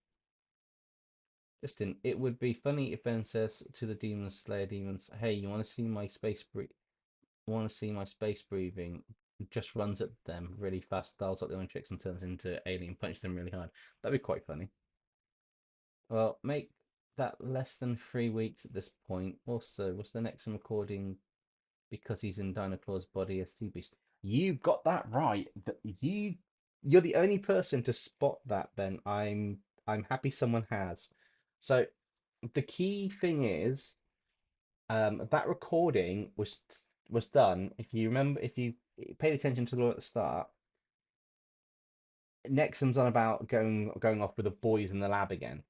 Just didn't. It would be funny if Ben says to the demons, Slayer demons, "Hey, you want to see my space breathing?" Just runs at them really fast, dials up the tricks, and turns into alien, punch them really hard. That'd be quite funny. Well, make that less than 3 weeks at this point. Also, was the next recording because he's in Dinoclaw's body as Sea Beast? You got that right. You're the only person to spot that, Ben. I'm happy someone has. So the key thing is, that recording was done. If you remember, if you paid attention to the at the start, Nexum's on about going off with the boys in the lab again.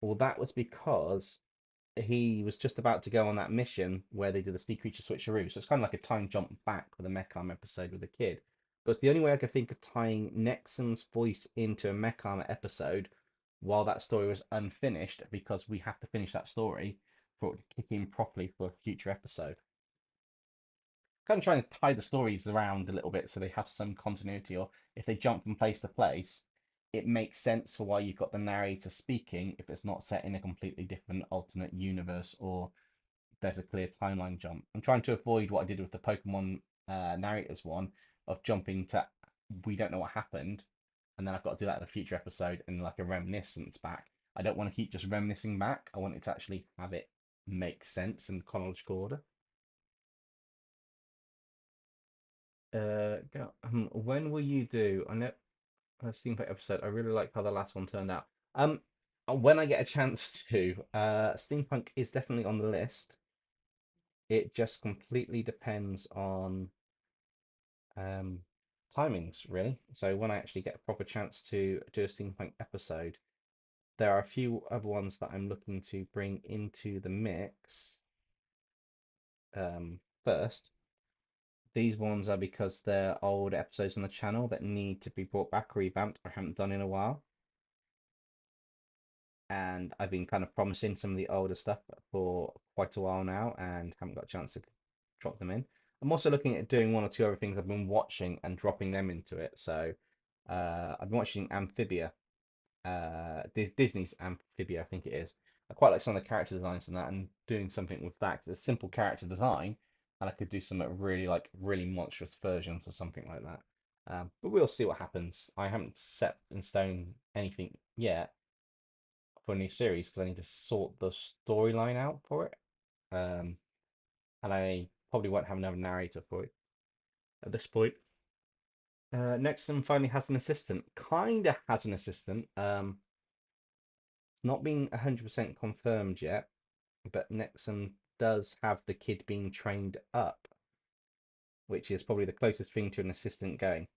Well, that was because he was just about to go on that mission where they did the speed creature switcheroo. So it's kind of like a time jump back with a Mecham episode with a kid. But it's the only way I could think of tying Nexum's voice into a Mecham episode while that story was unfinished, because we have to finish that story for it to kick in properly for a future episode. Kind of trying to tie the stories around a little bit so they have some continuity, or if they jump from place to place, it makes sense for why you've got the narrator speaking if it's not set in a completely different alternate universe, or there's a clear timeline jump. I'm trying to avoid what I did with the Pokemon narrators one, of jumping to we don't know what happened, and then I've got to do that in a future episode and like a reminiscence back. I don't want to keep just reminiscing back. I want it to actually have it make sense in chronological order. When will you do? I know a steampunk episode. I really like how the last one turned out. Um, when I get a chance to, steampunk is definitely on the list. It just completely depends on um, timings, really. So when I actually get a proper chance to do a steampunk episode, there are a few other ones that I'm looking to bring into the mix first. These ones are because they're old episodes on the channel that need to be brought back, revamped, or haven't done in a while. And I've been kind of promising some of the older stuff for quite a while now and haven't got a chance to drop them in. I'm also looking at doing one or two other things I've been watching and dropping them into it. So I've been watching Amphibia, Disney's Amphibia, I think it is. I quite like some of the character designs in that and doing something with that. 'Cause it's a simple character design, and I could do some really really monstrous versions or something like that. But we'll see what happens. I haven't set in stone anything yet for a new series because I need to sort the storyline out for it. Um, and I probably won't have another narrator for it at this point. Nexum finally has an assistant. Kinda has an assistant. It's not been 100% confirmed yet, but Nexum does have the kid being trained up, which is probably the closest thing to an assistant going.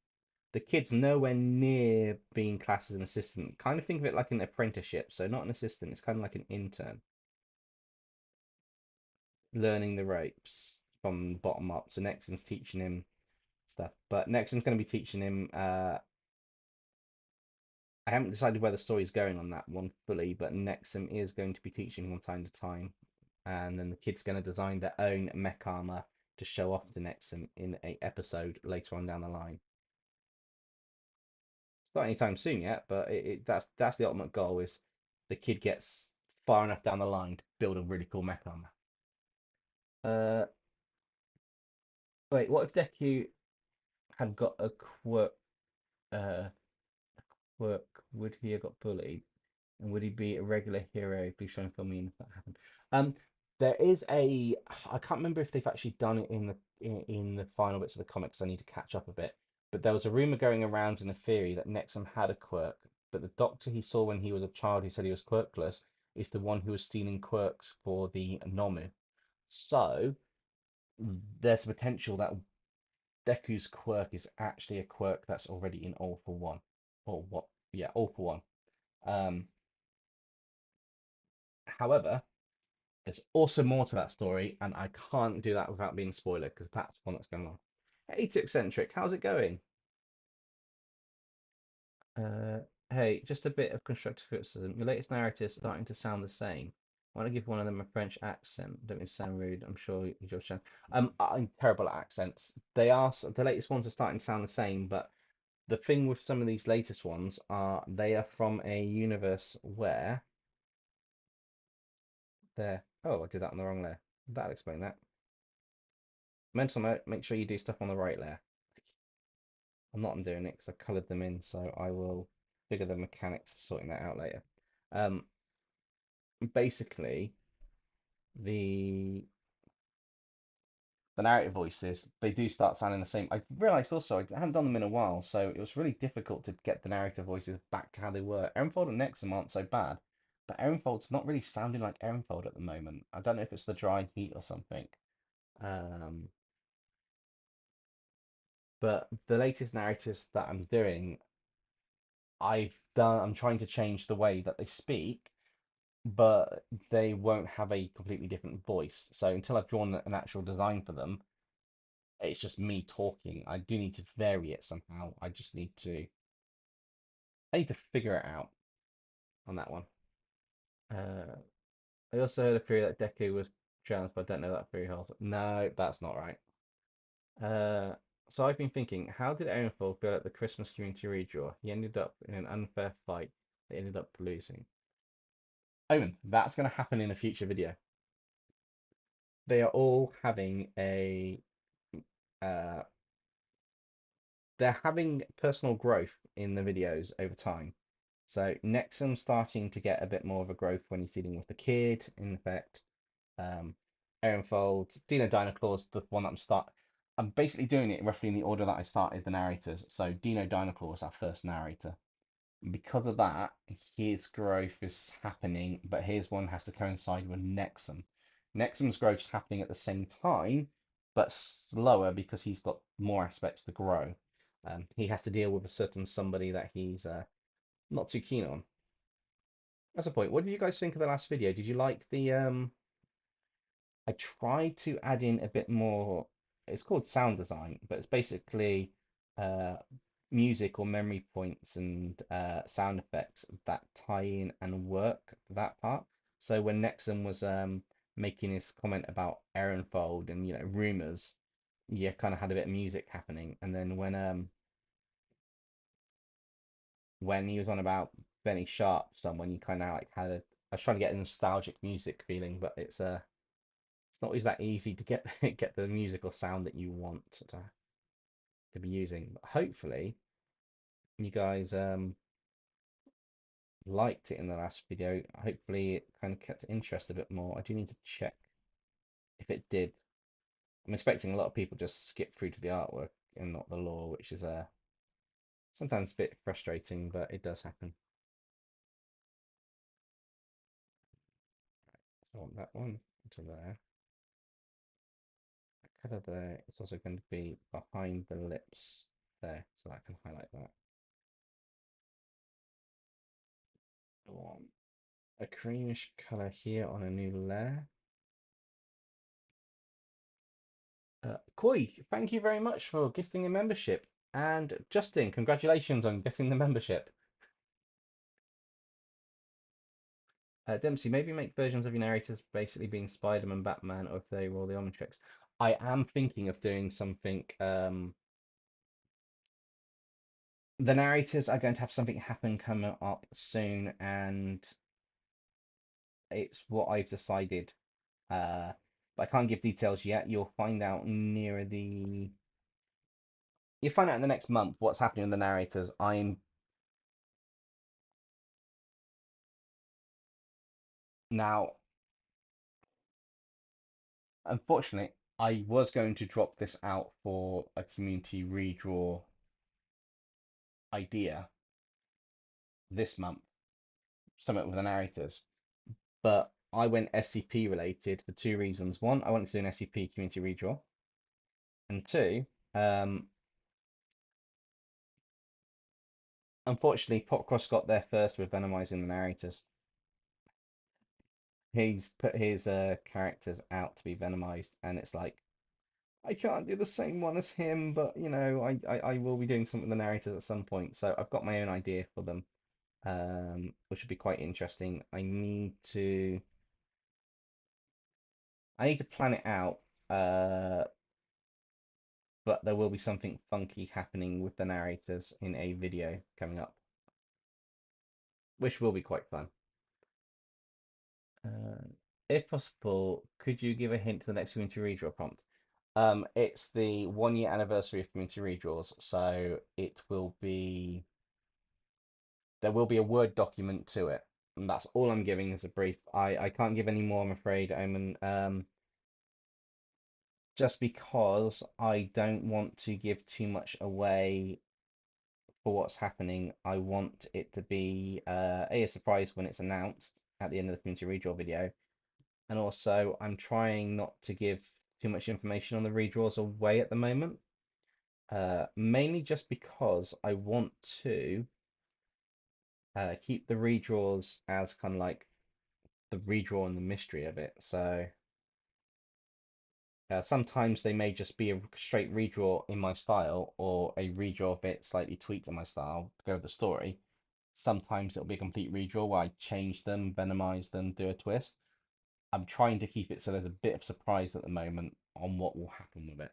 The kid's nowhere near being classed as an assistant. Kind of think of it like an apprenticeship, so not an assistant. It's kind of like an intern, learning the ropes from bottom up. So Nexum's teaching him stuff, but Nexum's going to be teaching him. I haven't decided where the story's going on that one fully, but Nexum is going to be teaching him from time to time, and then the kid's going to design their own mech armor to show off to Nexum in a episode later on down the line. It's not anytime soon yet, but that's the ultimate goal is the kid gets far enough down the line to build a really cool mech armor. Uh, wait, what if Deku had got a uh, quirk? Would he have got bullied? And would he be a regular hero? Please show and fill me in if that happened. Um, there is I can't remember if they've actually done it in the final bits of the comics. I need to catch up a bit. But there was a rumor going around in a theory that Nexum had a quirk, but the doctor he saw when he was a child, who said he was quirkless, is the one who was stealing quirks for the Nomu. So there's a potential that Deku's quirk is actually a quirk that's already in All for One, or what? Yeah, All for One. Um, However, there's also more to that story, and I can't do that without being a spoiler because that's one that's going on. Hey, Tipcentric, how's it going? Uh, hey, just a bit of constructive criticism. Your latest narratives are starting to sound the same. I want to give one of them a French accent. Don't mean to sound rude. I'm sure you're trying. I'm terrible at accents. The latest ones are starting to sound the same, but the thing with some of these latest ones are they are from a universe where they're. Oh, I did that on the wrong layer. That'll explain that. Mental note: make sure you do stuff on the right layer. I'm not undoing it because I coloured them in, so I will figure the mechanics of sorting that out later. Um, Basically, the the narrative voices they do start sounding the same. I realised also I hadn't done them in a while, so it was really difficult to get the narrative voices back to how they were. Erenfold and Nexum aren't so bad, but Erenfold's not really sounding like Erenfold at the moment. I don't know if it's the dry heat or something. Um, but the latest narratives that I'm doing, I'm trying to change the way that they speak, but they won't have a completely different voice. So until I've drawn an actual design for them, it's just me talking. I do need to vary it somehow. I need to figure it out on that one. Uh, I also heard a theory that Deku was trans, but I don't know that theory holds. No, that's not right. Uh, so I've been thinking, how did Erenfold feel at the Christmas community redraw? He ended up in an unfair fight. They ended up losing. Omen, that's going to happen in a future video. They are all having uh, they're having personal growth in the videos over time. So Nexum's starting to get a bit more of a growth when he's dealing with the kid, in effect. Um, Erenfold, Dino Dinoclaw's the one that I'm basically doing it roughly in the order that I started the narrators. So Dino Dinoclaw is our first narrator. Because of that, his growth is happening, but his one has to coincide with Nexum. Nexum's growth is happening at the same time, but slower because he's got more aspects to grow. He has to deal with a certain somebody that he's not too keen on. That's a point. What did you guys think of the last video? Did you like the I tried to add in a bit more. It's called sound design, but it's basically uh, music or memory points and sound effects that tie in and work for that part. So when Nexon was making his comment about Aaronfold and rumors, you kind of had a bit of music happening. And then when he was on about Benny Sharp, someone you kind of like had a. I was trying to get a nostalgic music feeling, but it's not always that easy to get get the musical sound that you want to be using. But hopefully, you guys liked it in the last video. Hopefully, it kind of kept interest a bit more. I do need to check if it did. I'm expecting a lot of people just skip through to the artwork and not the lore, which is sometimes a bit frustrating, but it does happen. So I want that one to there. That color there is also going to be behind the lips there, so I can highlight that. I want a creamish color here on a new layer. Koi, thank you very much for gifting a membership. And Justin, congratulations on getting the membership. Dempsey, maybe make versions of your narrators basically being Spider-Man, Batman, or if they were all the Omnitrix. I am thinking of doing something. The narrators are going to have something happen coming up soon, and it's what I've decided. But I can't give details yet. You'll find out nearer the. You'll find out in the next month what's happening with the narrators. I'm now. Unfortunately, I was going to drop this out for a community redraw idea this month, something with the narrators, but I went SCP related for two reasons. One, I wanted to do an SCP community redraw, and two, um, unfortunately, Popcross got there first with venomizing the narrators. He's put his characters out to be venomized, and it's like I can't do the same one as him, but I will be doing something with the narrators at some point. So I've got my own idea for them, which would be quite interesting. I need to plan it out, uh, but there will be something funky happening with the narrators in a video coming up, which will be quite fun. Uh, if possible, could you give a hint to the next community redraw prompt? It's the 1 year anniversary of community redraws, so there will be a Word document to it. And that's all I'm giving as a brief. I can't give any more, I'm afraid, Omen. Just because I don't want to give too much away for what's happening. I want it to be a surprise when it's announced at the end of the community redraw video, and also I'm trying not to give too much information on the redraws away at the moment. Mainly just because I want to keep the redraws as kind of like the redraw and the mystery of it. So sometimes they may just be a straight redraw in my style, or a redraw bit slightly tweaked in my style to go with the story. Sometimes it'll be a complete redraw where I change them, venomize them, do a twist. I'm trying to keep it so there's a bit of surprise at the moment on what will happen with it.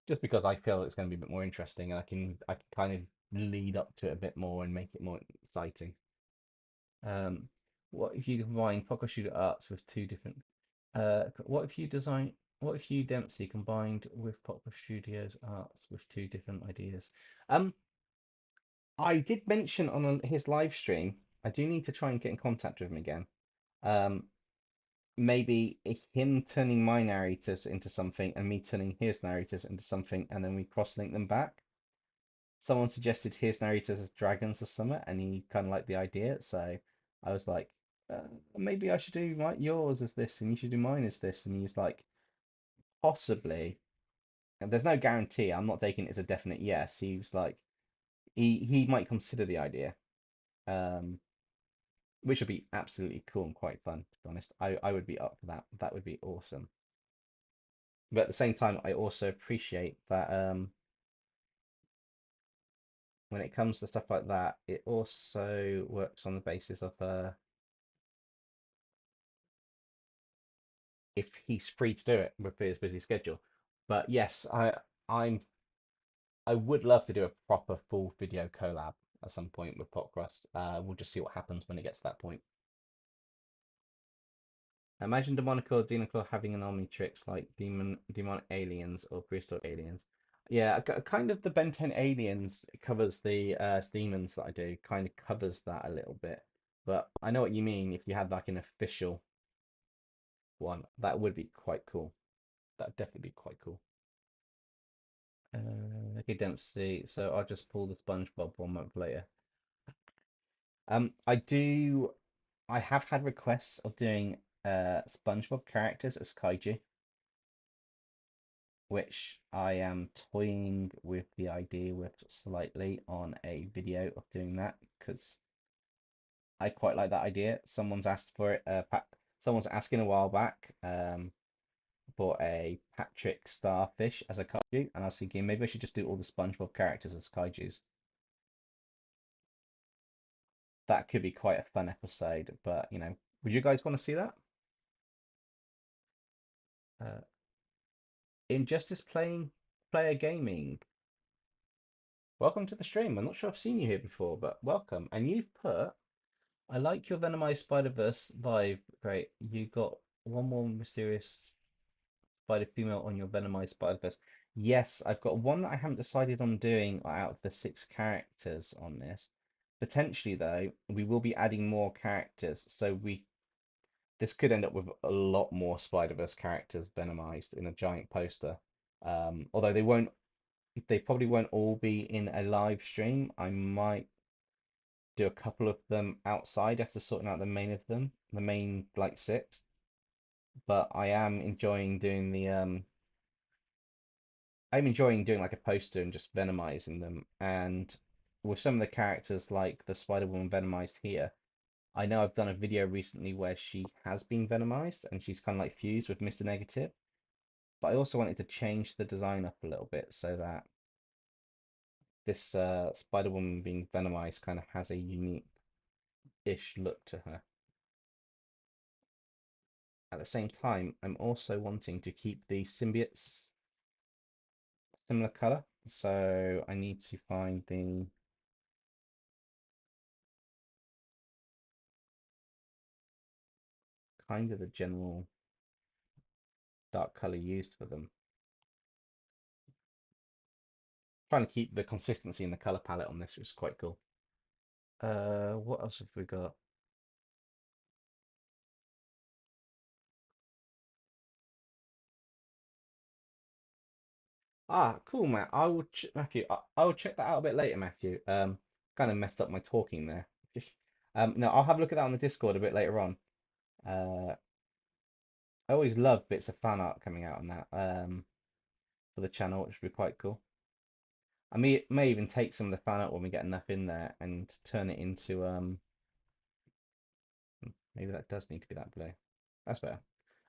Just because I feel it's going to be a bit more interesting, and I can kind of lead up to it a bit more and make it more exciting. Um, what if you combine Poco Shooter Arts with two different what if you design? What if you Dempsey combined with Poplar Studios Arts with two different ideas? Um, I did mention on his live stream. I do need to try and get in contact with him again. Um, maybe him turning my narrators into something and me turning his narrators into something, and then we cross-link them back. someone suggested his narrators as dragons or something, and he kind of liked the idea. So I was like, maybe I should do yours as this, and you should do mine as this. And he's like, possibly. And there's no guarantee. I'm not taking it as a definite yes. He was like, he might consider the idea, um, which would be absolutely cool and quite fun, to be honest. I would be up for that. That would be awesome. But at the same time, I also appreciate that when it comes to stuff like that, it also works on the basis of if he's free to do it with his busy schedule. But yes, I'm I would love to do a proper full video collab at some point with Popcrust. We'll just see what happens when it gets to that point. Imagine Demonic or Demoniclaw having an Omnitrix like demonic aliens or prehistoric aliens. Yeah, kind of the Ben 10 aliens covers the demons that I do, kind of covers that a little bit. But I know what you mean. If you had like an official one, that would be quite cool. That'd definitely be quite cool. Okay, Dempsey. So I'll just pull the SpongeBob 1 month later. I do. I have had requests of doing SpongeBob characters as kaiju, which I am toying with the idea with slightly on a video of doing that because I quite like that idea. Someone's asked for it. Someone's asking a while back for a Patrick Starfish as a kaiju, and I was thinking maybe I should just do all the SpongeBob characters as kaijus. That could be quite a fun episode, but would you guys want to see that? Uh, Injustice playing player gaming. Welcome to the stream. I'm not sure I've seen you here before, but welcome. And you've put, I like your Venomized Spider-Verse live. Great. You got one more mysterious spider female on your Venomized Spider-Verse. Yes, I've got one that I haven't decided on doing out of the 6 characters on this. Potentially, though, we will be adding more characters, so this could end up with a lot more Spider-Verse characters venomized in a giant poster. Although they probably won't all be in a live stream. I might do a couple of them outside after sorting out the main like 6. But I am enjoying doing I'm enjoying doing like a poster and just venomizing them. And with some of the characters like the Spider-Woman venomized here, I know I've done a video recently where she has been venomized and she's kind of like fused with Mr. Negative. But I also wanted to change the design up a little bit so that this Spider-Woman being venomized kind of has a unique-ish look to her. At the same time, I'm also wanting to keep the symbiotes similar color, so I need to find the kind of the general dark color used for them. Trying to keep the consistency in the color palette on this, which is quite cool. What else have we got? Ah, cool, Matt. Matthew. I will check that out a bit later, Matthew. Kind of messed up my talking there. No, I'll have a look at that on the Discord a bit later on. Uh, I always love bits of fan art coming out on that for the channel, which would be quite cool. I may even take some of the fan art when we get enough in there and turn it into maybe that does need to be that blue. That's better.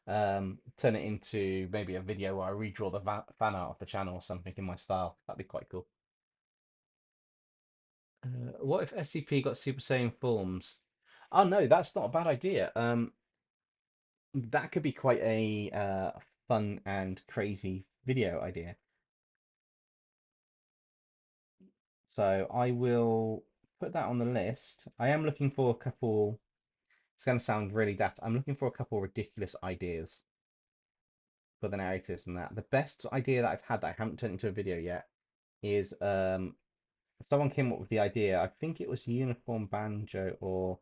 Turn it into maybe a video where I redraw the fan art of the channel or something in my style. That'd be quite cool. What if SCP got Super Saiyan forms? Oh no, that's not a bad idea. That could be quite a fun and crazy video idea. So I will put that on the list. I am looking for a couple. It's going to sound really daft. I'm looking for a couple ridiculous ideas for the narratives and that. The best idea that I've had that I haven't turned into a video yet is someone came up with the idea. I think it was Uniform Banjo or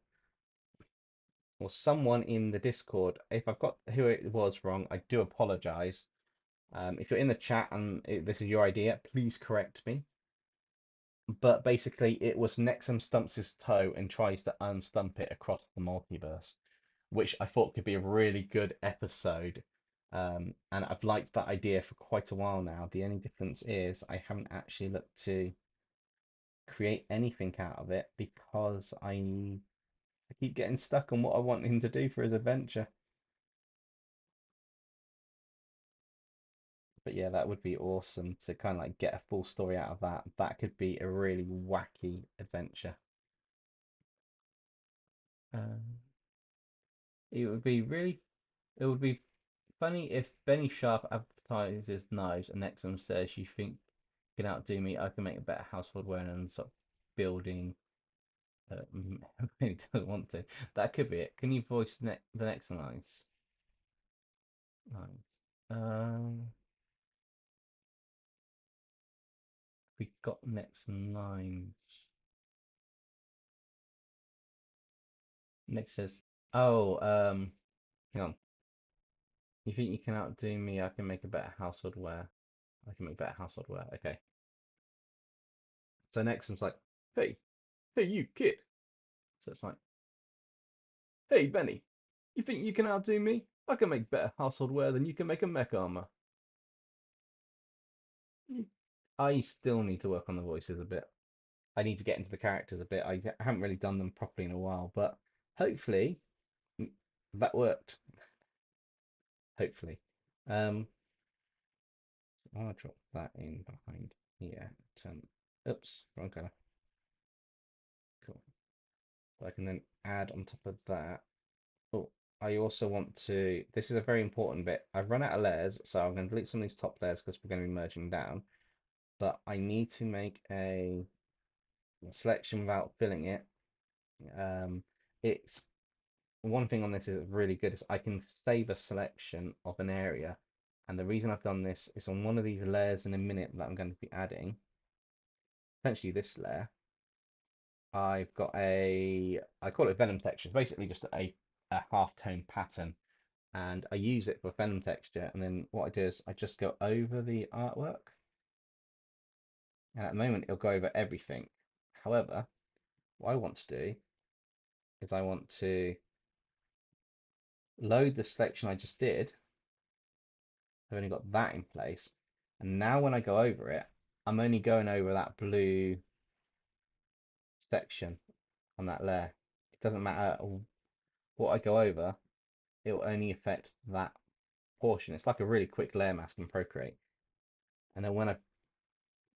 someone in the Discord. If I've got who it was wrong, I do apologize. If you're in the chat and this is your idea, please correct me. but basically it was Nexum stumps his toe and tries to unstump it across the multiverse, which I thought could be a really good episode. And I've liked that idea for quite a while now. The only difference is I haven't actually looked to create anything out of it because I keep getting stuck on what I want him to do for his adventure. But yeah, that would be awesome to kind of like get a full story out of that. That could be a really wacky adventure. Um, it would be really, it would be funny if Benny Sharp advertises knives and Nexum says, "You think you can outdo me? I can make a better household ware and ends up building." He doesn't want to. That could be it. Can you voice the Nexum lines? Lines. We got Nexum lines. Nick says, "Oh, hang on. You think you can outdo me? I can make a better household ware. I can make better household ware." Okay. So Nexum's like, hey, you kid." So it's like, "Hey, Benny, you think you can outdo me? I can make better household ware than you can make a mech armor." I still need to work on the voices a bit. I need to get into the characters a bit. I haven't really done them properly in a while, but hopefully that worked. Hopefully. Um, I'll drop that in behind here. Turn. Oops, wrong color. Cool. So I can then add on top of that. Oh, I also want to. This is a very important bit. I've run out of layers, so I'm going to delete some of these top layers because we're going to be merging down. But I need to make a selection without filling it. It's one thing on this is really good is I can save a selection of an area. And the reason I've done this is on one of these layers in a minute that I'm going to be adding, potentially this layer, I've got I call it venom texture. It's basically just a half-tone pattern. And I use it for venom texture. And then what I do is I just go over the artwork. And at the moment, it'll go over everything. However, what I want to do is I want to load the selection I just did. I've only got that in place. And now when I go over it, I'm only going over that blue section on that layer. It doesn't matter what I go over, it will only affect that portion. It's like a really quick layer mask in Procreate. And then when I've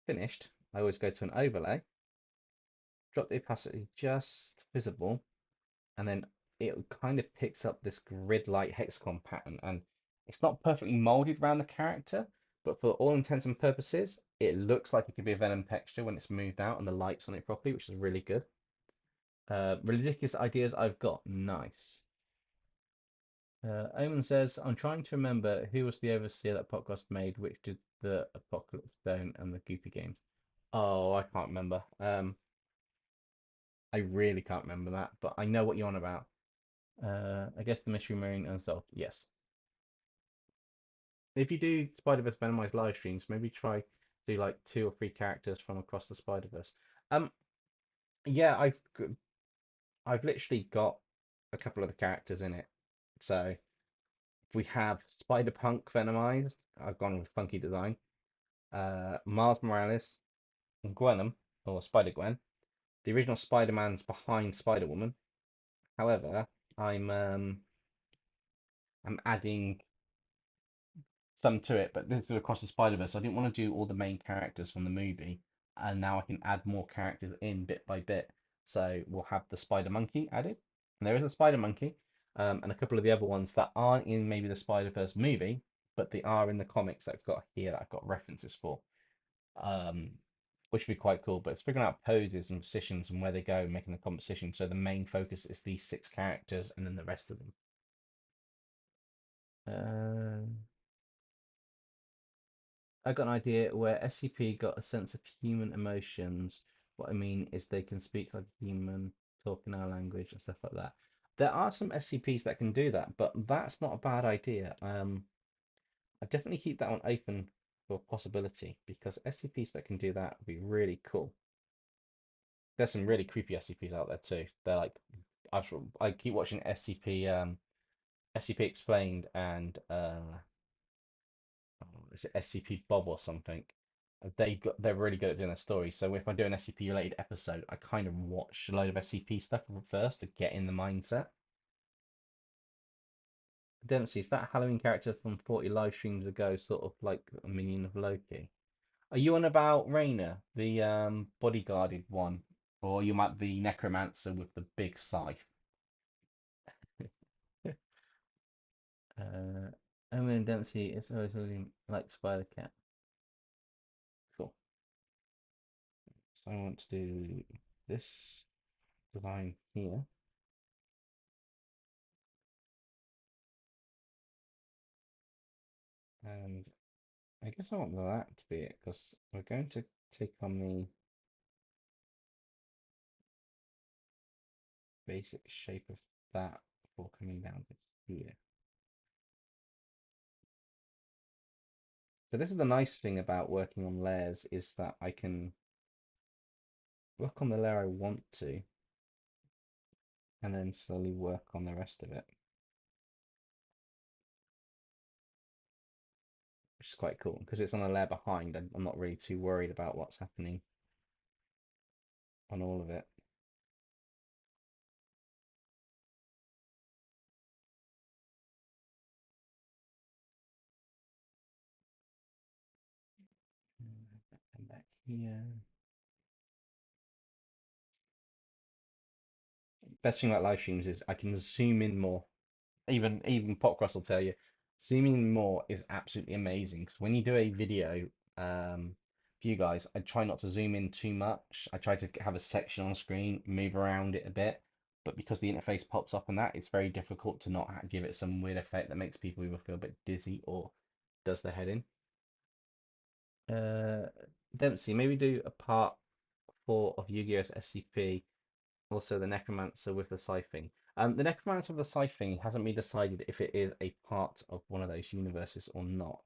finished, I always go to an overlay, drop the opacity just visible, and then it kind of picks up this grid-like hexagon pattern. And it's not perfectly molded around the character, but for all intents and purposes, it looks like it could be a Venom texture when it's moved out and the light's on it properly, which is really good. Ridiculous ideas I've got. Nice. Omen says, "I'm trying to remember who was the overseer that podcast made, which did the Apocalypse Stone and the Goopy games." Oh, I can't remember. I really can't remember that, but I know what you're on about. I guess the Mystery Marine Unsolved. Yes. If you do Spider-Verse Venomized live streams, maybe try do like 2 or 3 characters from across the Spider-Verse. Um, yeah, I've literally got a couple of the characters in it. So we have Spider-Punk Venomized. I've gone with funky design. Miles Morales, Gwenum, or Spider-Gwen. The original Spider-Man's behind Spider-Woman. However, I'm adding some to it, but this is across the Spider-Verse. So I didn't want to do all the main characters from the movie, and now I can add more characters in bit by bit. So we'll have the Spider Monkey added, and there is a Spider Monkey, and a couple of the other ones that aren't in maybe the Spider-Verse movie, but they are in the comics that I've got here that I've got references for, um, which would be quite cool. But it's figuring out poses and positions and where they go, making the composition. So the main focus is these 6 characters, and then the rest of them. I got an idea where SCP got a sense of human emotions. What I mean is they can speak like a human, talk in our language and stuff like that. There are some SCPs that can do that, but that's not a bad idea. I definitely keep that one open for possibility because SCPs that can do that would be really cool. There's some really creepy SCPs out there too. They're like, I keep watching SCP, SCP Explained and is it SCP Bob or something? They're really good at doing their stories. So if I do an SCP related episode, I kind of watch a load of SCP stuff first to get in the mindset. Dempsey, is that Halloween character from 40 live streams ago, sort of like a minion of Loki? Are you on about Raina, the bodyguarded one, or you might be Necromancer with the big scythe? Owen Dempsey is always really like Spider Cat. Cool. So I want to do this design here, and I guess I want that to be it because we're going to take on the basic shape of that before coming down to here. So this is the nice thing about working on layers is that I can work on the layer I want to and then slowly work on the rest of it, which is quite cool because it's on a layer behind and I'm not really too worried about what's happening on all of it. Come back here. Best thing about live streams is I can zoom in more. Even Popcross will tell you, zooming in more is absolutely amazing. Because when you do a video, for you guys, I try not to zoom in too much. I try to have a section on screen, move around it a bit. But because the interface pops up on that, it's very difficult to not give it some weird effect that makes people either feel a bit dizzy or does their head in. Uh, Dempsey, maybe do a part 4 of Yu-Gi-Oh's SCP. Also, the Necromancer with the scything. The Necromancer with the scything hasn't been decided if it is a part of one of those universes or not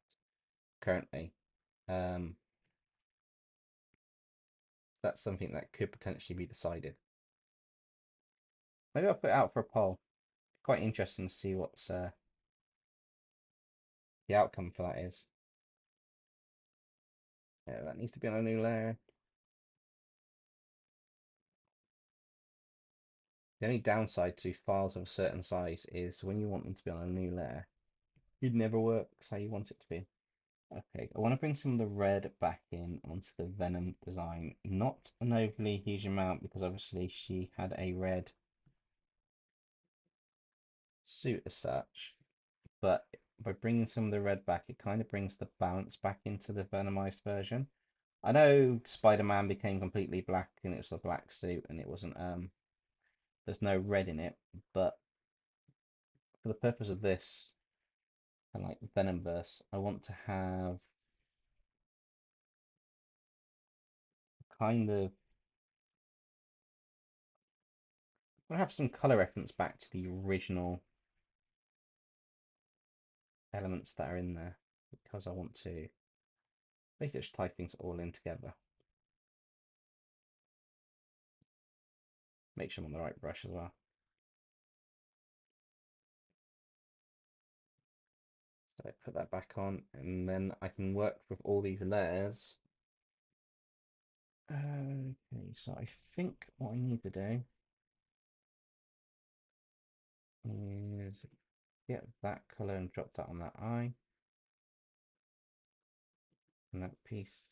currently. Um, that's something that could potentially be decided. Maybe I'll put it out for a poll. Quite interesting to see what's the outcome for that is. Yeah, that needs to be on a new layer. The only downside to files of a certain size is when you want them to be on a new layer, it never works how you want it to be. Okay, I want to bring some of the red back in onto the Venom design. Not an overly huge amount because obviously she had a red suit as such, but by bringing some of the red back, it kind of brings the balance back into the Venomized version. I know Spider-Man became completely black and it was a black suit and it wasn't there's no red in it, but for the purpose of this and like Venomverse, I want to have kind of I have some color reference back to the original elements that are in there because I want to basically just type things all in together. Make sure I'm on the right brush as well. So I put that back on and then I can work with all these layers. Okay, so I think what I need to do is get that color and drop that on that eye and that piece.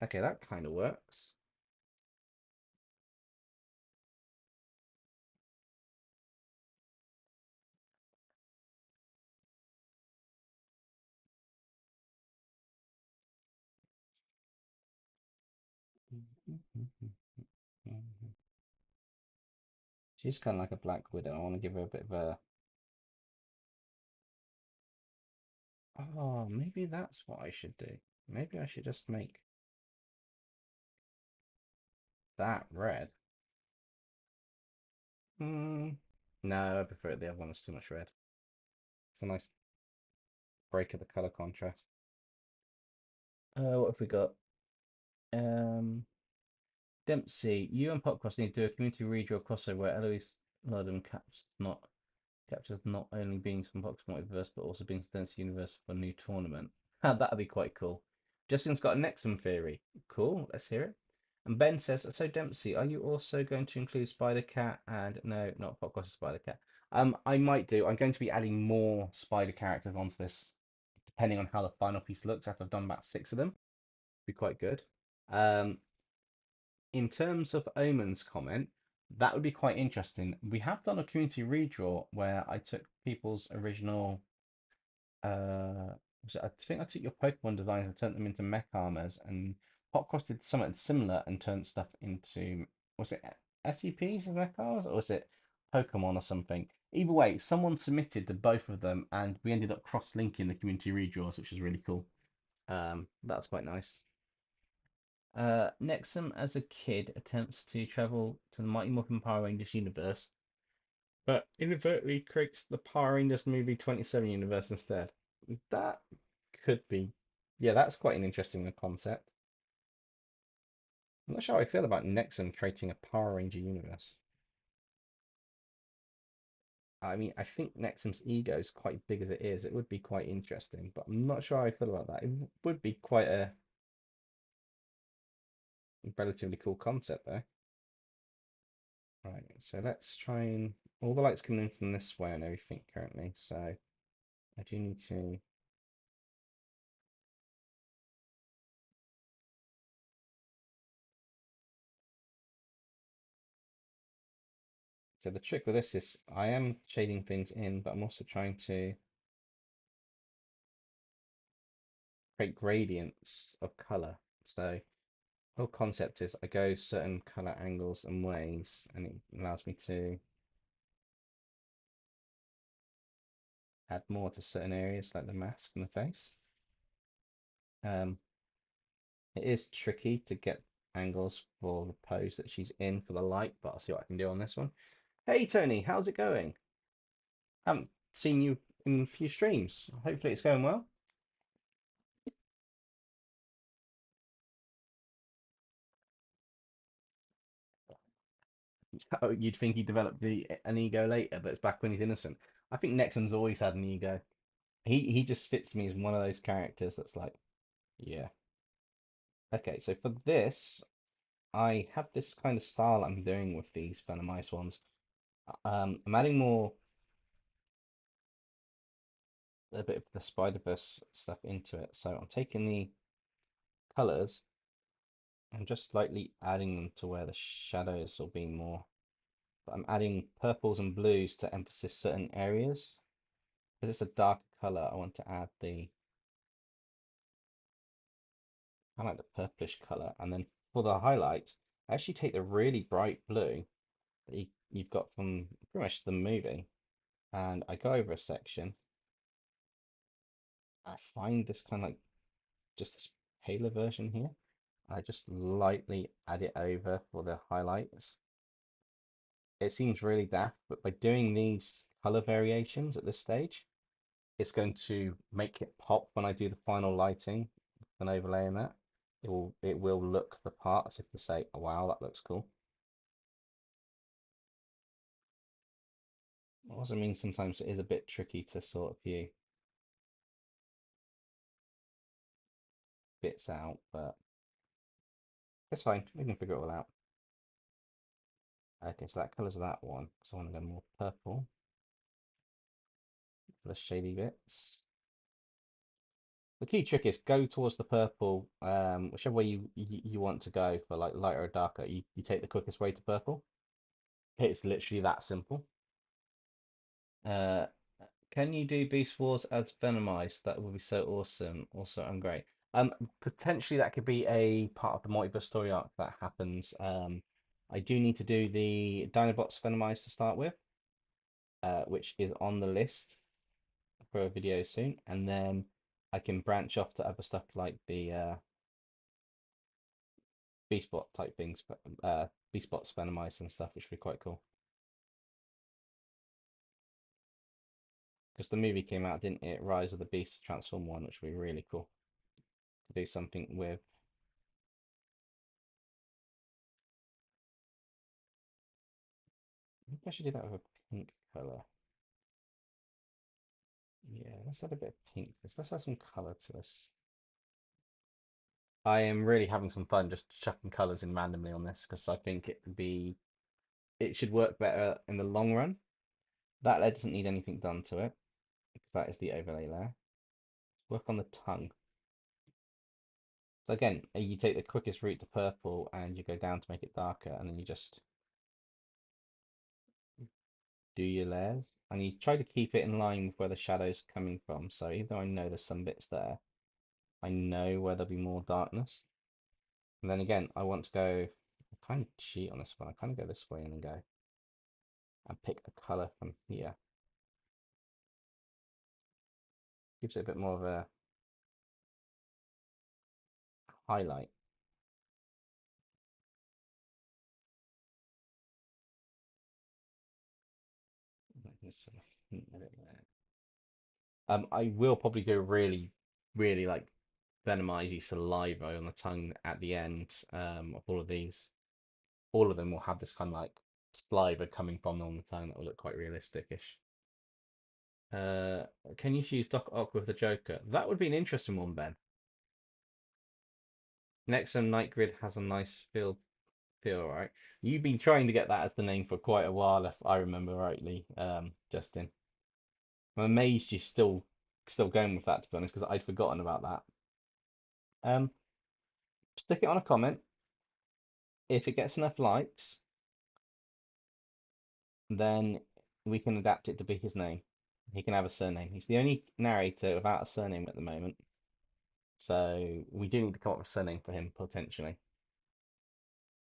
Okay, that kind of works. She's kind of like a Black Widow. I want to give her a bit of a... Oh, maybe that's what I should do. Maybe I should just make that red. Hmm. No, I prefer the other one. There's too much red. It's a nice break of the color contrast. What have we got? Um, Dempsey, you and Popcross need to do a community redraw crossover where Eloise Lodden captures not only beings from Pox Multiverse but also beings from Density Universe for a new tournament. That'd be quite cool. Justin's got a Nexum theory. Cool, let's hear it. And Ben says, so Dempsey, are you also going to include Spider Cat and no, not Popcross Spider Cat? I might do. I'm going to be adding more spider characters onto this, depending on how the final piece looks after I've done about 6 of them. Be quite good. Um, in terms of Omen's comment, that would be quite interesting. We have done a community redraw where I took people's original uh I think I took your Pokemon designs and turned them into mech armors, and Popcross did something similar and turned stuff into, was it SCPs as mech armors or was it Pokemon or something? Either way, someone submitted to both of them and we ended up cross-linking the community redraws, which is really cool. That's quite nice. Nexum as a kid attempts to travel to the Mighty Morphin Power Rangers universe, but inadvertently creates the Power Rangers movie 27 universe instead. That could be. Yeah, that's quite an interesting concept. I'm not sure how I feel about Nexum creating a Power Ranger universe. I mean, I think Nexum's ego is quite big as it is. It would be quite interesting, but I'm not sure how I feel about that. It would be quite a relatively cool concept, though. Right, so let's try and all the lights coming in from this way and everything currently. So I do need to. So the trick with this is I am shading things in, but I'm also trying to create gradients of color. So the whole concept is I go certain color angles and ways, and it allows me to add more to certain areas like the mask and the face. Um, it is tricky to get angles for the pose that she's in for the light, but I'll see what I can do on this one. Hey Tony, how's it going? Haven't seen you in a few streams. Hopefully it's going well. Oh, you'd think he developed an ego later, but it's back when he's innocent. I think Nexon's always had an ego. He just fits me as one of those characters that's like, yeah. Okay, so for this, I have this kind of style I'm doing with these venomized ones. I'm adding more a bit of the Spider-Verse stuff into it. So I'm taking the colors and just slightly adding them to where the shadows will be more. But I'm adding purples and blues to emphasize certain areas. Because it's a darker color, I want to add the I like the purplish color. And then for the highlights, I actually take the really bright blue that you've got from pretty much the movie, and I go over a section. I find this kind of like just this paler version here. I just lightly add it over for the highlights. It seems really daft, but by doing these color variations at this stage, it's going to make it pop when I do the final lighting and overlaying that. It will look the part as if to say, oh, wow, that looks cool. It also means sometimes it is a bit tricky to sort of view bits out, but it's fine. We can figure it all out. Okay, so that colours that one. So I want to go more purple for the shady bits. The key trick is go towards the purple, whichever way you want to go for like lighter or darker. You take the quickest way to purple. It's literally that simple. Uh, can you do Beast Wars as Venomized? That would be so awesome. Also, I'm great. Potentially that could be a part of the multiverse story arc that happens. I do need to do the Dinobots Venomized to start with, which is on the list for a video soon, and then I can branch off to other stuff like the Beastbot type things, but Beastbots Venomized and stuff, which would be quite cool. Because the movie came out, didn't it? Rise of the Beast Transform one, which would be really cool to do something with. I should do that with a pink color. Yeah, let's add a bit of pink. Let's add some color to this. I am really having some fun just chucking colors in randomly on this because I think it should work better in the long run. That layer doesn't need anything done to it because that is the overlay layer. Work on the tongue. So again, you take the quickest route to purple and you go down to make it darker, and then you just do your layers. And you try to keep it in line with where the shadow's coming from. So even though I know there's some bits there, I know where there'll be more darkness. And then again, I want to go, I kind of cheat on this one. I kind of go this way and then go and pick a color from here. Gives it a bit more of a highlight. Just sort of hint at it there. I will probably do a really, really like venomizy saliva on the tongue at the end of all of these. All of them will have this kind of like saliva coming from them on the tongue that will look quite realistic-ish. Uh, can you use Doc Ock with the Joker? That would be an interesting one, Ben. Nexum Night Grid has a nice feel, right? You've been trying to get that as the name for quite a while, if I remember rightly, Justin. I'm amazed you're still going with that, to be honest, because I'd forgotten about that. Stick it on a comment. If it gets enough likes, then we can adapt it to be his name. He can have a surname. He's the only narrator without a surname at the moment. So we do need to come up with a surname for him potentially.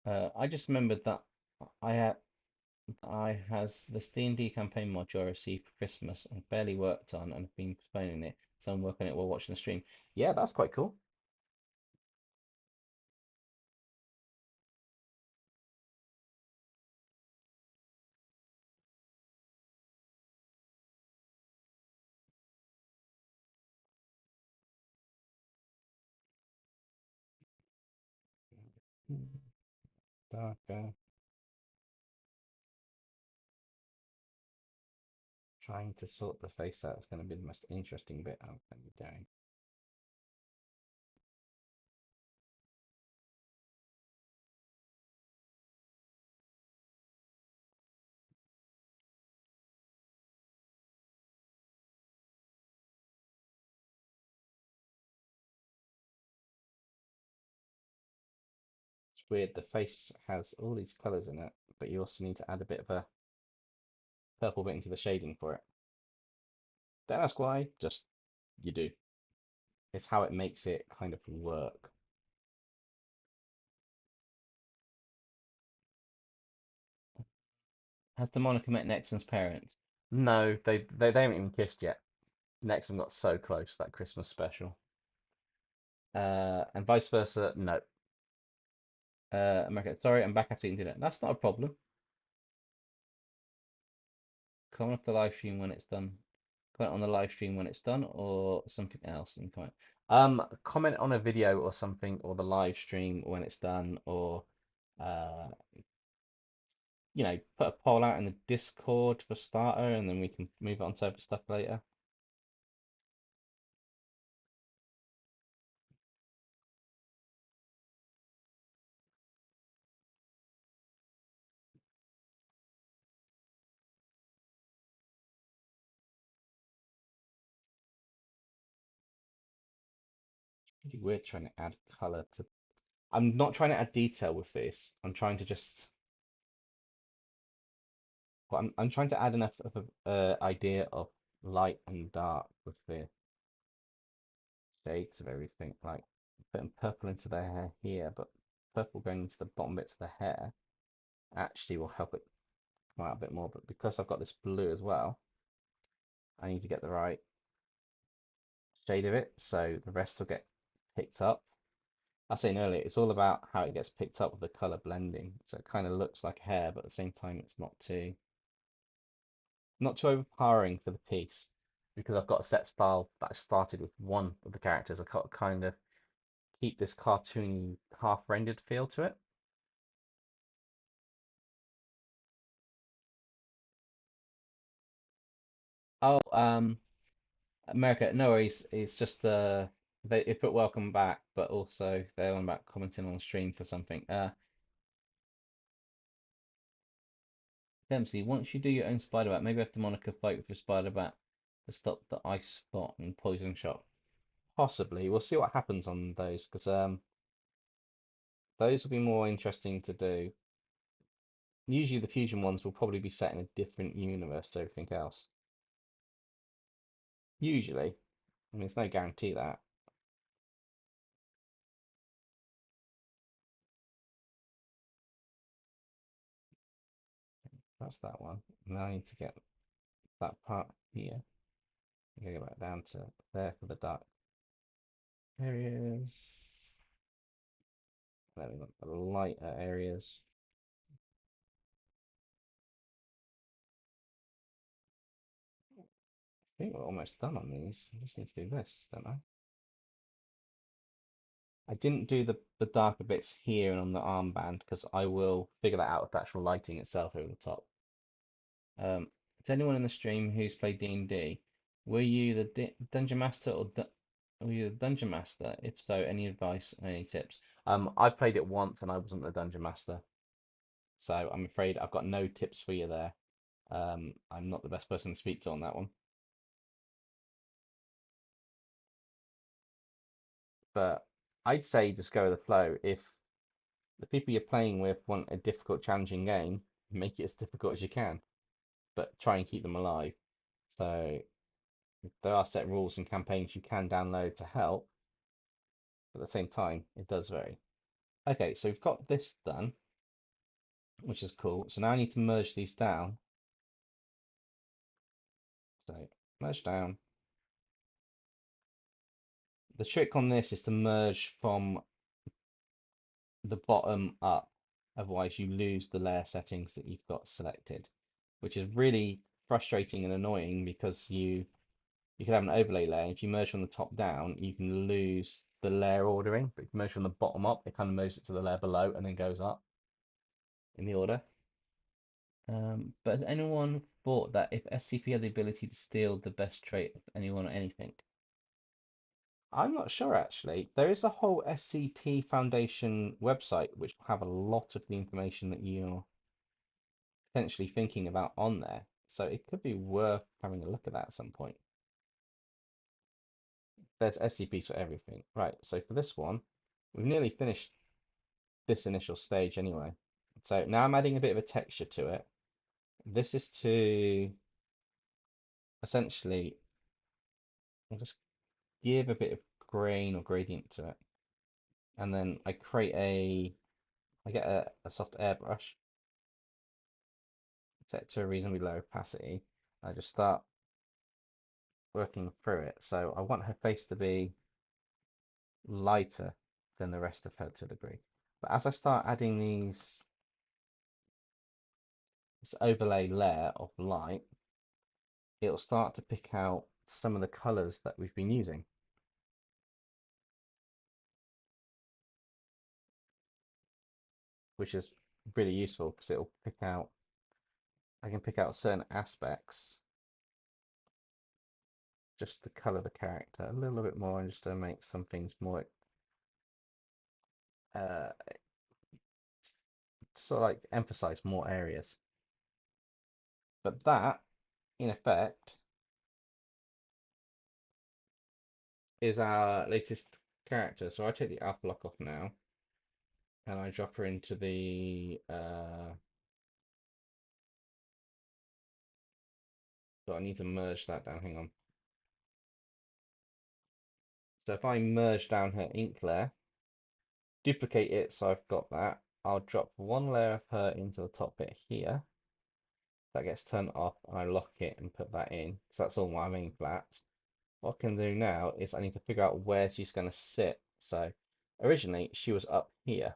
I just remembered that I has this D&D campaign module I received for Christmas and barely worked on and have been postponing it. So I'm working on it while watching the stream. Yeah, that's quite cool. Darker. Trying to sort the face out is going to be the most interesting bit I'm going to be doing. It's weird, the face has all these colours in it, but you also need to add a bit of a purple bit into the shading for it. Don't ask why, just you do. It's how it makes it kind of work. Has Demonica met Nexon's parents? No, they haven't even kissed yet. Nexon got so close that Christmas special. And vice versa, no. America, sorry, I'm back after the internet. That's not a problem. Comment off the live stream when it's done. Comment on the live stream when it's done, or something else. And comment on a video or something, or the live stream when it's done, or uh, put a poll out in the Discord for starter, and then we can move on to other stuff later. Really weird trying to add color to. I'm not trying to add detail with this. I'm trying to just. Well, I'm trying to add enough of a idea of light and dark with the shades of everything. Like putting purple into their hair here, but purple going into the bottom bits of the hair actually will help it come out a bit more. But because I've got this blue as well, I need to get the right shade of it so the rest will get picked up. I was saying earlier, it's all about how it gets picked up with the color blending. So it kind of looks like hair, but at the same time, it's not too overpowering for the piece because I've got a set style that I started with one of the characters. I kind of keep this cartoony, half-rendered feel to it. Oh, America, no worries. It's just they put welcome back, but also they're on about commenting on stream for something. Dempsey, once you do your own spider bat, maybe have to Monica fight with your spider bat to stop the ice spot and poison shot. Possibly. We'll see what happens on those because those will be more interesting to do. Usually the fusion ones will probably be set in a different universe to everything else. Usually. I mean, there's no guarantee that. That's that one. Now I need to get that part here. I'm gonna go back down to there for the dark areas. Then we got the lighter areas. I think we're almost done on these. I just need to do this, don't I? I didn't do the darker bits here and on the armband because I will figure that out with the actual lighting itself over the top. To anyone in the stream who's played D&D, were you the dungeon master or were you the dungeon master? If so, any advice, any tips? I played it once and I wasn't the dungeon master, so I'm afraid I've got no tips for you there. I'm not the best person to speak to on that one. But I'd say just go with the flow. If the people you're playing with want a difficult, challenging game, make it as difficult as you can, but try and keep them alive. So there are set rules and campaigns you can download to help, but at the same time, it does vary. Okay, so we've got this done, which is cool. So now I need to merge these down. So merge down. The trick on this is to merge from the bottom up, otherwise you lose the layer settings that you've got selected, which is really frustrating and annoying because you can have an overlay layer. If you merge from the top down, you can lose the layer ordering, but if you merge from the bottom up, it kind of moves it to the layer below and then goes up in the order. But has anyone thought that if SCP had the ability to steal the best trait of anyone or anything? I'm not sure actually. There is a whole SCP Foundation website which will have a lot of the information that you're potentially thinking about on there. So it could be worth having a look at that at some point. There's SCPs for everything. Right, so for this one, we've nearly finished this initial stage anyway. So now I'm adding a bit of a texture to it. This is to essentially I'll just give a bit of grain or gradient to it. And then I get a soft airbrush, set it to a reasonably low opacity. I just start working through it. So I want her face to be lighter than the rest of her to a degree. But as I start adding this overlay layer of light, it'll start to pick out some of the colors that we've been using. Which is really useful because it'll pick out, I can pick out certain aspects just to color the character a little bit more and just to make some things more uh, sort of like emphasize more areas. But that, in effect, is our latest character. So I take the alpha lock off now and I drop her into the but I need to merge that down. Hang on. So if I merge down her ink layer, duplicate it so I've got that, I'll drop one layer of her into the top bit here. That gets turned off and I lock it and put that in because that's all my main flat. What I can do now is I need to figure out where she's going to sit. So originally she was up here,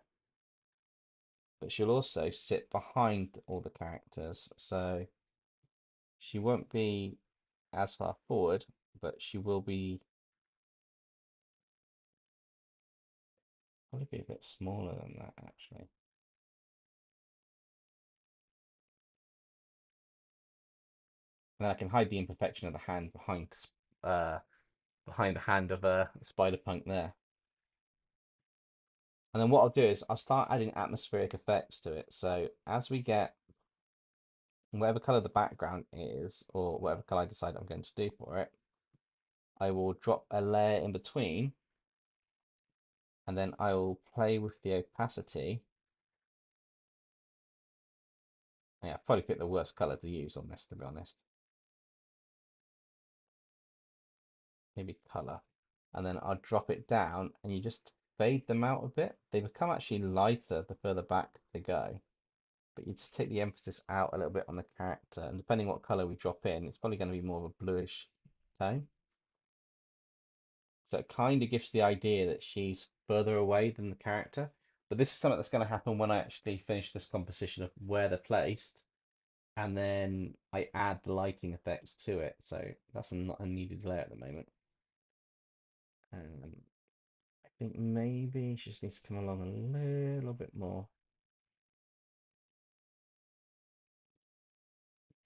but she'll also sit behind all the characters. So she won't be as far forward, but she will be probably be a bit smaller than that actually. And then I can hide the imperfection of the hand uh, behind the hand of a Spider-Punk there. And then what I'll do is I'll start adding atmospheric effects to it. So as we get whatever color the background is, or whatever color I decide I'm going to do for it, I will drop a layer in between, and then I will play with the opacity. Yeah, I've probably picked the worst color to use on this, to be honest. Maybe color. And then I'll drop it down, and you just fade them out a bit. They become actually lighter the further back they go. But you just take the emphasis out a little bit on the character, and depending what color we drop in, it's probably going to be more of a bluish tone. So it kind of gives the idea that she's further away than the character. But this is something that's going to happen when I actually finish this composition of where they're placed, and then I add the lighting effects to it. So that's not a needed layer at the moment. I think maybe she just needs to come along a little bit more.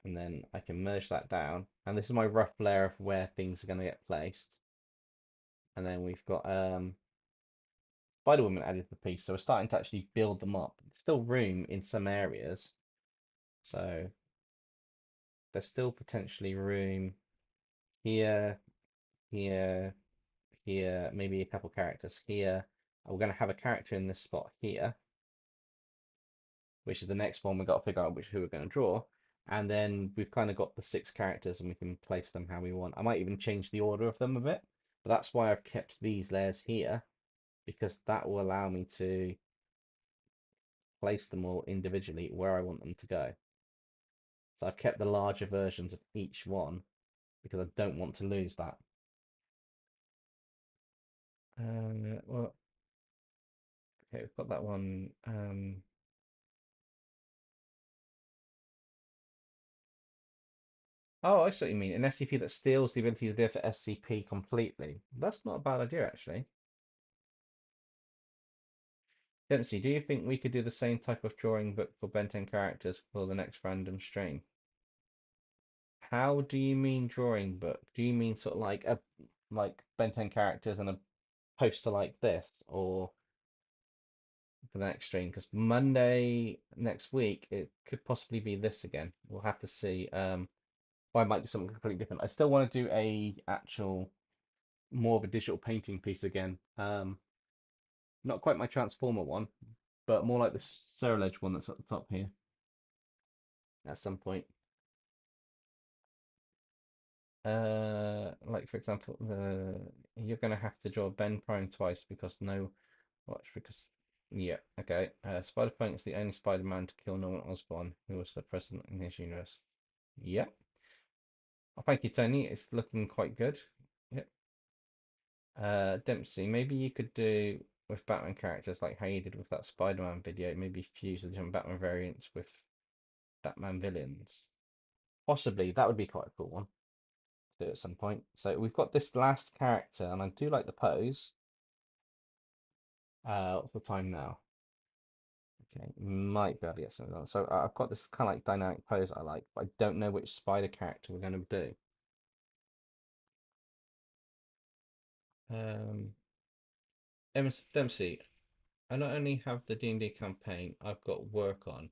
And then I can merge that down. And this is my rough layer of where things are going to get placed. And then we've got Spider-Woman added to the piece. So we're starting to actually build them up. There's still room in some areas. So there's still potentially room here, here, here, maybe a couple characters here. We're going to have a character in this spot here, which is the next one we've got to figure out who we're going to draw. And then we've kind of got the 6 characters and we can place them how we want. I might even change the order of them a bit, but that's why I've kept these layers here, because that will allow me to place them all individually where I want them to go. So I've kept the larger versions of each one because I don't want to lose that. Well, okay, we've got that one. Oh, I see what you mean. An SCP that steals the ability to differ SCP completely. That's not a bad idea, actually. Dempsey, do you think we could do the same type of drawing book for Ben 10 characters for the next random stream? How do you mean drawing book? Do you mean sort of like Ben 10 characters and a poster like this, or for the next stream? Because Monday next week it could possibly be this again. We'll have to see. Or I might do something completely different. I still want to do a actual more of a digital painting piece again. Not quite my Transformer one, but more like the Cereledge one that's at the top here at some point. Like for example, you're gonna have to draw Ben Prime twice because yeah, okay. Spider-Punk is the only Spider-Man to kill Norman Osborn, who was the president in his universe. Yep. Oh, thank you, Tony. It's looking quite good. Yep. Dempsey, maybe you could do with Batman characters like how you did with that Spider-Man video, maybe fuse the different Batman variants with Batman villains. Possibly, that would be quite a cool one to do at some point. So we've got this last character, and I do like the pose. What's the time now? Okay, might be able to get something done. So I've got this kind of like dynamic pose I like, but I don't know which spider character we're going to do. Um, Dempsey, I not only have the D&D campaign I've got work on,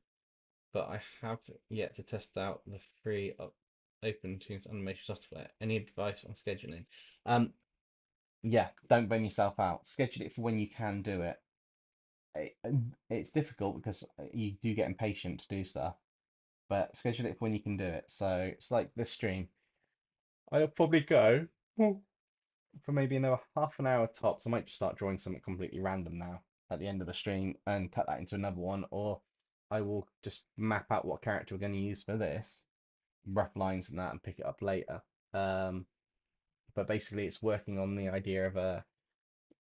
but I have yet to test out the free open tunes animation software. Any advice on scheduling? Um, yeah, don't burn yourself out. Schedule it for when you can do it. It's difficult because you do get impatient to do stuff, but schedule it for when you can do it. So it's like this stream. I'll probably go for maybe another half an hour tops. I might just start drawing something completely random now at the end of the stream and cut that into another one, or I will just map out what character we're going to use for this, rough lines and that, and pick it up later. Um, but basically, it's working on the idea of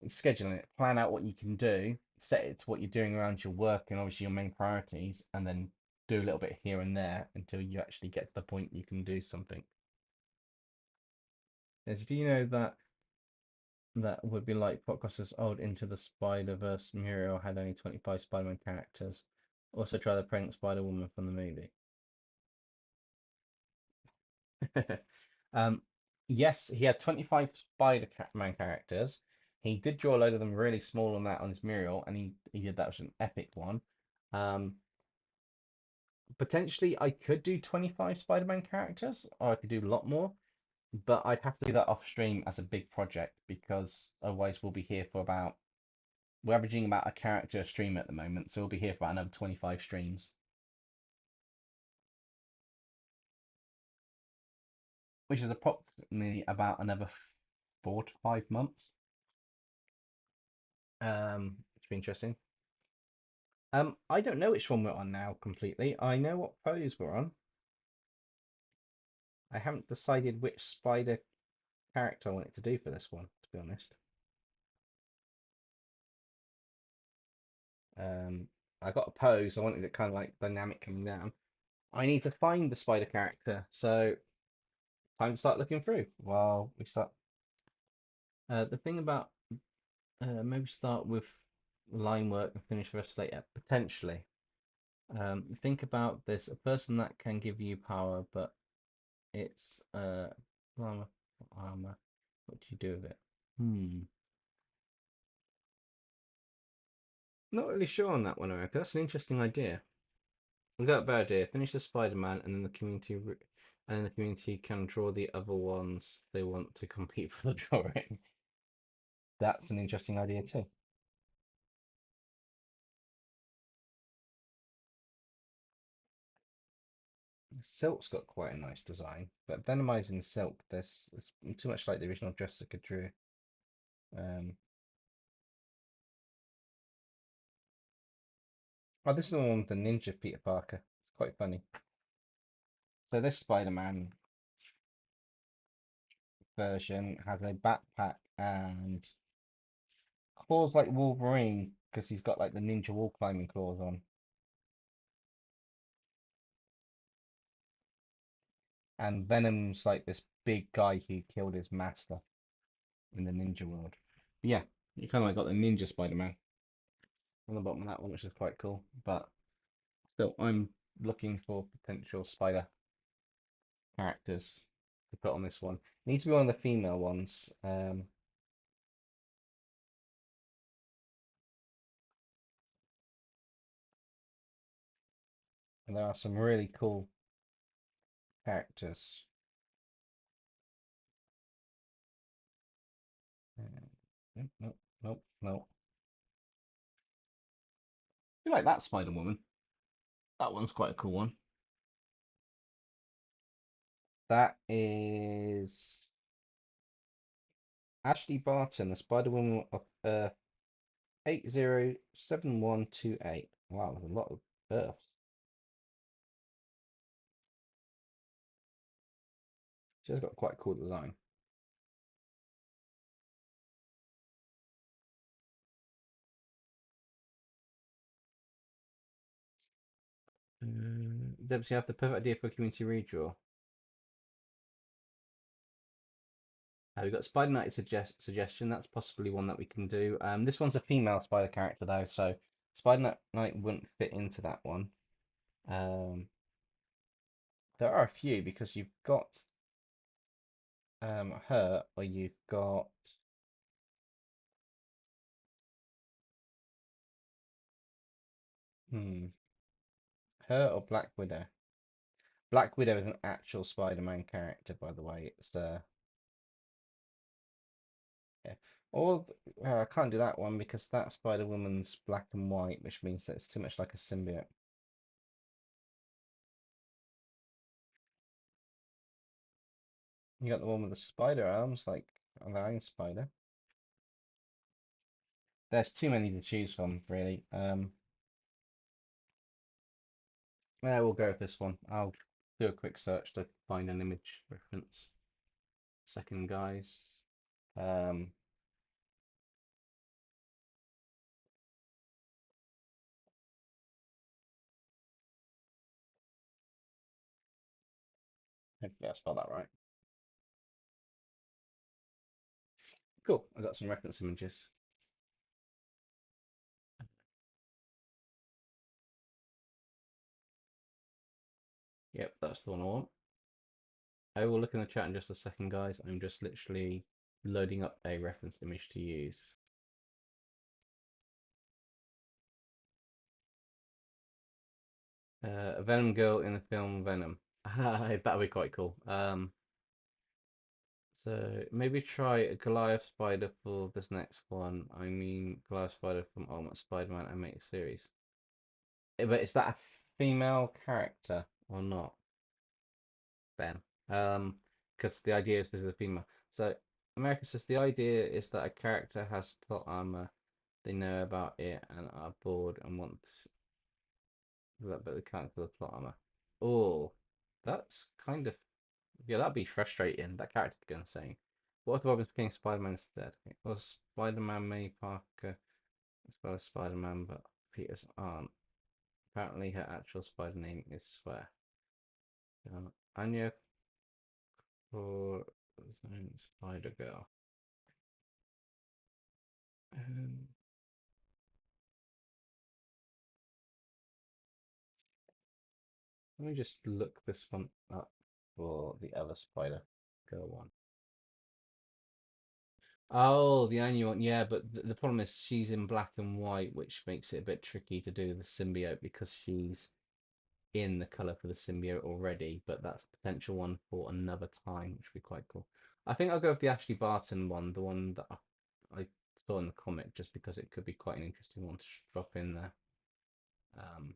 scheduling it, plan out what you can do, set it to what you're doing around your work and obviously your main priorities, and then do a little bit here and there until you actually get to the point you can do something. As do you know that would be like Podcast's old Into the Spider-Verse Muriel had only 25 Spider-Man characters. Also try the Pregnant Spider-Woman from the movie. Um, yes, he had 25 Spider-Man characters. He did draw a load of them really small on that on his mural, and he did that was an epic one. Um, Potentially, I could do 25 Spider-Man characters, or I could do a lot more, but I'd have to do that off stream as a big project because otherwise we'll be here for about, we're averaging about a character a stream at the moment, so we'll be here for about another 25 streams, which is approximately about another 4 to 5 months. Which will be interesting. I don't know which one we're on now completely. I know what pose we're on. I haven't decided which spider character I wanted to do for this one, to be honest. Um, I got a pose. I wanted it kind of like dynamic coming down. I need to find the spider character, so time to start looking through while we start. The thing about maybe start with line work and finish the rest later, potentially. Think about this: a person that can give you power, but it's armor, armor. What do you do with it? Hmm. Not really sure on that one, Erica. That's an interesting idea. We've got a bad idea. Finish the Spider-Man, and then the community can draw the other ones they want to compete for the drawing. That's an interesting idea too. Silk's got quite a nice design, but venomizing Silk, it's too much like the original Jessica Drew. Um, oh, this is the one with the ninja Peter Parker. It's quite funny. So this Spider-Man version has a backpack and claws like Wolverine because he's got like the ninja wall climbing claws on. And Venom's like this big guy who killed his master in the ninja world. But yeah, you kind of like got the ninja Spider-Man on the bottom of that one, which is quite cool. But still, I'm looking for potential spider characters to put on this one. It needs to be one of the female ones. And there are some really cool characters. Nope, nope, nope, nope. You like that Spider Woman? That one's quite a cool one. That is Ashley Barton, the Spider Woman of Earth 807128. Wow, there's a lot of births. She's got quite a cool design. Dempsey, have the perfect idea for a community redraw. We've got Spider Knight suggestion. That's possibly one that we can do. This one's a female spider character though, so Spider Knight wouldn't fit into that one. Um, there are a few because you've got her, or you've got hmm, her or Black Widow. Black Widow is an actual Spider-Man character, by the way. It's yeah. I can't do that one because that Spider-Woman's black and white, which means that it's too much like a symbiote. You got the one with the spider arms, like an iron spider. There's too many to choose from, really. Yeah, we'll go with this one. I'll do a quick search to find an image reference. Second, guys. Um, Hopefully I spelled that right. Cool. I got some reference images. Yep, that's the one I want. I will look in the chat in just a second, guys. I'm just literally loading up a reference image to use. A Venom girl in the film Venom. That'd be quite cool. So maybe try a Goliath spider for this next one. I mean Goliath spider from Ultimate Spider-Man animated series. But is that a female character or not? Then, because the idea is this is a female. So America says the idea is that a character has plot armor, they know about it and are bored and want, but they can't feel the plot armor. Oh, that's kind of yeah, that'd be frustrating. That character could go insane. What if Robin's playing Spider-Man instead? Well, Spider-Man May Parker as well as Spider-Man, but Peter's aren't. Apparently, her actual spider name is Swear. Anya or Spider Girl. Um, Let me just look this one up for the other Spider Girl one. Oh, the annual one, yeah, but the problem is she's in black and white, which makes it a bit tricky to do the symbiote because she's in the color for the symbiote already. But that's a potential one for another time, which would be quite cool. I think I'll go with the Ashley Barton one, the one that I saw in the comic, just because it could be quite an interesting one to drop in there um,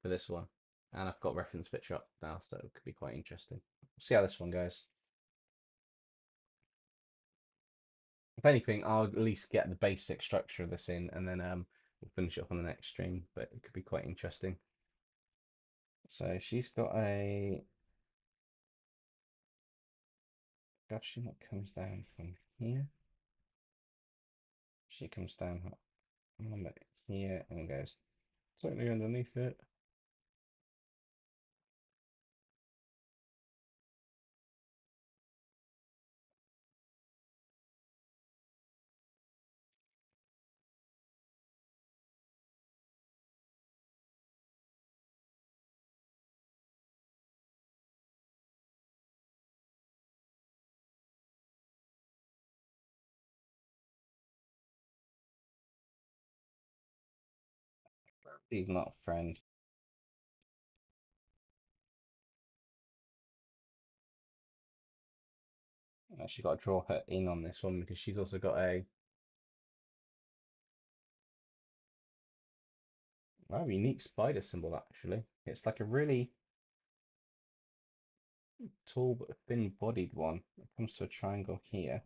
for this one. And I've got reference picture up now, so it could be quite interesting. See how this one goes. If anything, I'll at least get the basic structure of this in, and then we'll finish it up on the next stream. But it could be quite interesting. So she's got a gushing that comes down from here. She comes down a little bit here and goes slightly underneath it. She's not a friend. I've actually got to draw her in on this one because she's also got a rather unique spider symbol actually. It's like a really tall but thin-bodied one. It comes to a triangle here,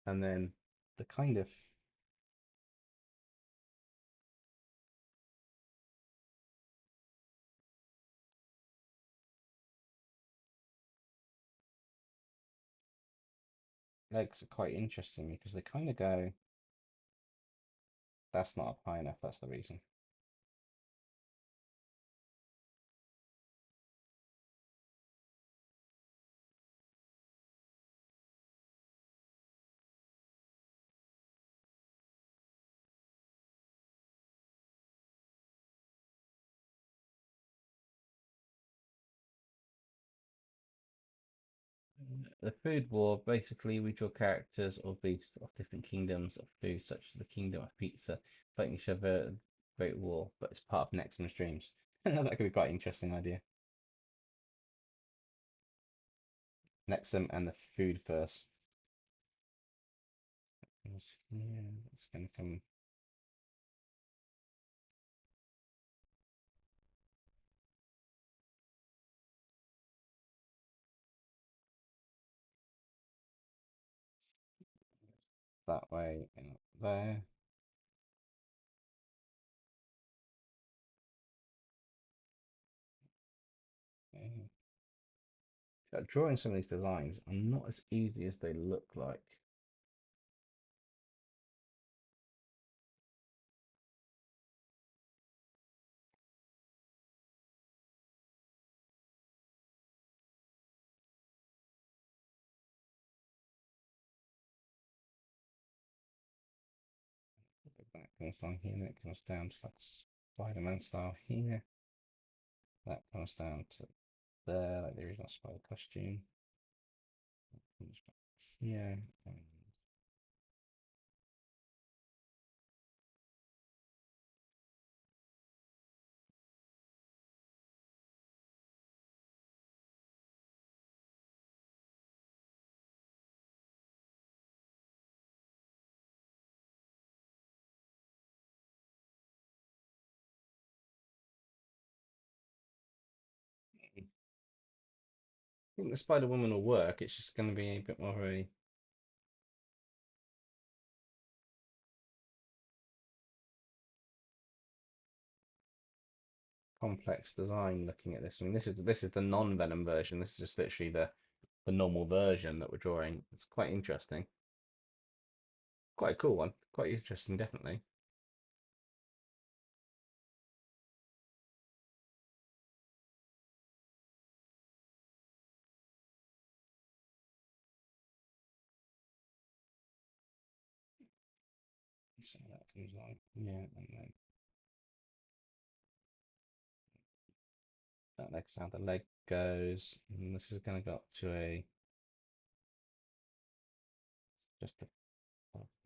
and then the kind of legs are quite interesting because they kind of go. That's not up high enough. That's the reason. The food war, basically we draw characters or beasts of different kingdoms of food, such as the kingdom of pizza, fighting each other, great war, but it's part of Nexium's dreams. That could be quite an interesting idea. Nexium and the food first. Yeah, it's going to come that way and up there. Okay. Drawing some of these designs are not as easy as they look like. That comes down here, and it comes down to like Spider-Man style here. That comes down to there, like the original spider costume. Yeah. I think the Spider Woman will work. It's just going to be a bit more of a complex design looking at this. I mean, this is the non-Venom version. This is just literally the normal version that we're drawing. It's quite interesting. Quite a cool one. Quite interesting, definitely. So that comes on. Yeah, and then that's how the leg goes. And this is going to go up to a just a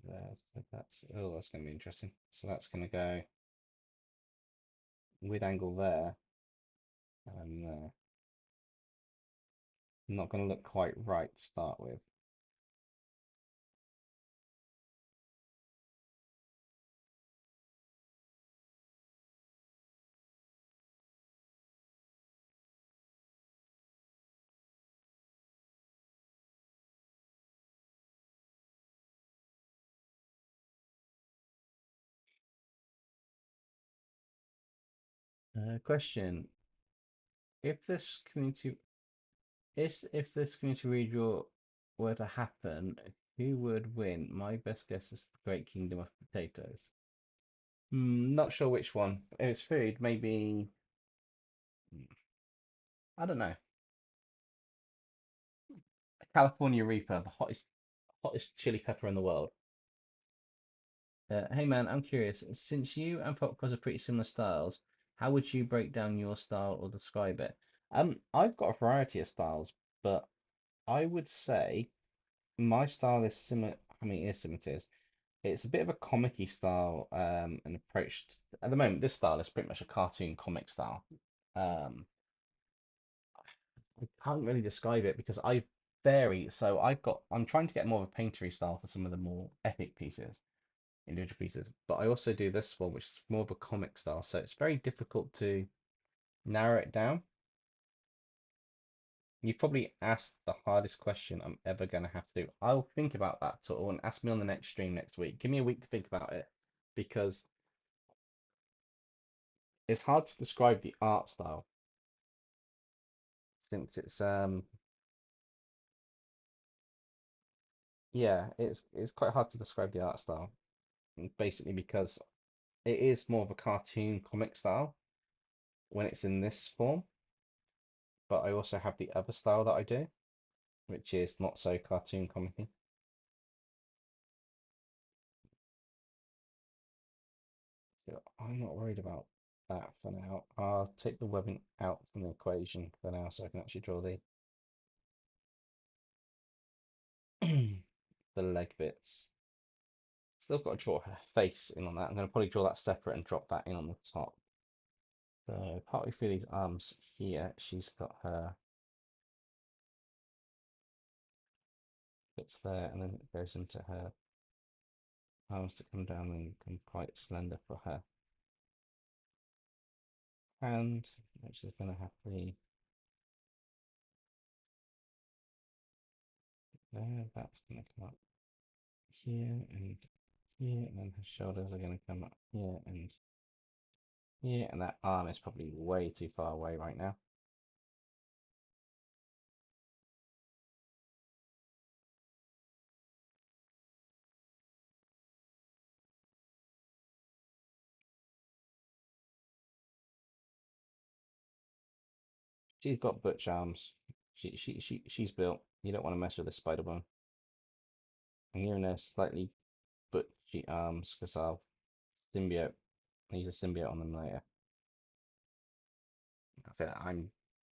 there. So that's going to be interesting. So that's going to go with angle there and there. Not going to look quite right to start with. Question: If this community if this community redraw were to happen, who would win? My best guess is the Great Kingdom of Potatoes. Not sure which one. If it's food, maybe I don't know. California Reaper, the hottest chili pepper in the world. Hey man, I'm curious. Since you and Popcos are pretty similar styles, how would you break down your style or describe it? I've got a variety of styles, but I would say my style is similar. I mean, it is similar to his. It's a bit of a comic-y style, and approach. At the moment, this style is pretty much a cartoon comic style. Um, I can't really describe it because I vary. So I'm trying to get more of a painterly style for some of the more epic pieces, individual pieces. But I also do this one, which is more of a comic style. So it's very difficult to narrow it down. You've probably asked the hardest question I'm ever going to have to do. I'll think about that tool and ask me on the next stream next week. Give me a week to think about it because it's hard to describe the art style since it's yeah, it's quite hard to describe the art style basically because it is more of a cartoon comic style when it's in this form, but I also have the other style that I do, which is not so cartoon comic. So I'm not worried about that for now. I'll take the webbing out from the equation for now so I can actually draw the the leg bits. Still got to draw her face in on that. I'm going to probably draw that separate and drop that in on the top. So partly through these arms here, she's got her bits there, and then it goes into her arms to come down and become quite slender for her hand, which is going to have the there. That's going to come up here and here, and then her shoulders are going to come up here and here, and that arm is probably way too far away right now. She's got butch arms. She's built. You don't want to mess with this spider bone. I'm giving her slightly butchy arms because I'll symbiote. I use a symbiote on them later. I feel like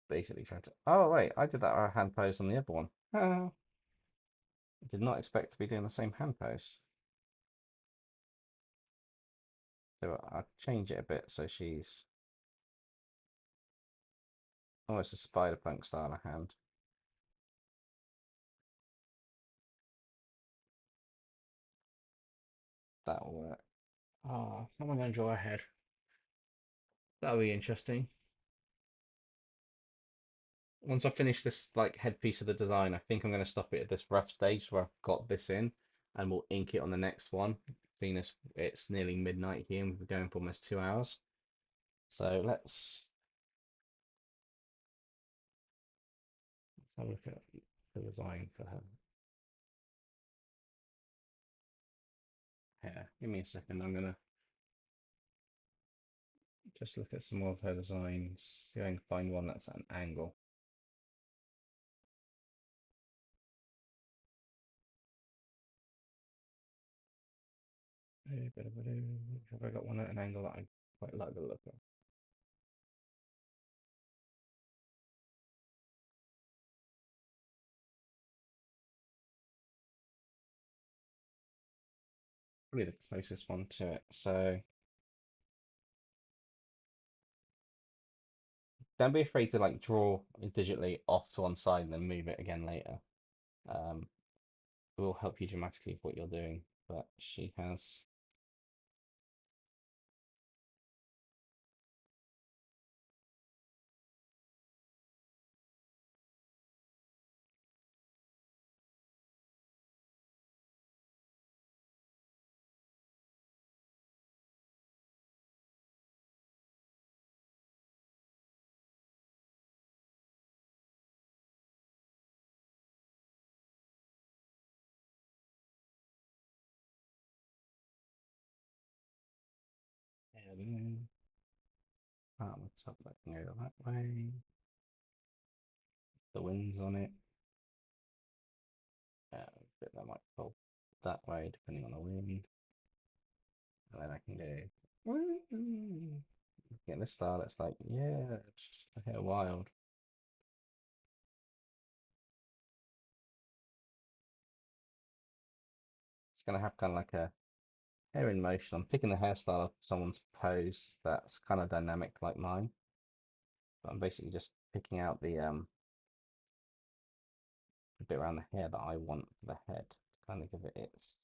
basically trying to. Oh wait, I did that hand pose on the other one. Ah, did not expect to be doing the same hand pose. So I'll change it a bit so she's almost a spider punk style of hand. That'll work. Oh, how am I going to draw a head? That'll be interesting. Once I finish this like headpiece of the design, I think I'm going to stop it at this rough stage where I've got this in, and we'll ink it on the next one. Being it's nearly midnight here, and we've been going for almost 2 hours. So let's have a look at the design for her hair. Give me a second. I'm gonna just look at some more of her designs. See if I can find one that's at an angle. Have I got one at an angle that I quite like the look of? Probably the closest one to it. So don't be afraid to like draw digitally off to one side and then move it again later. Um, it will help you dramatically with what you're doing. But she has. What's up? That can go that way. The wind's on it. But that might fall that way depending on the wind. And then I can go. Get this style. It's like, yeah, it's just a hair wild. It's gonna have kind of like a hair in motion. I'm picking the hairstyle of someone's pose that's kind of dynamic like mine. But I'm basically just picking out the bit around the hair that I want for the head to kind of give it its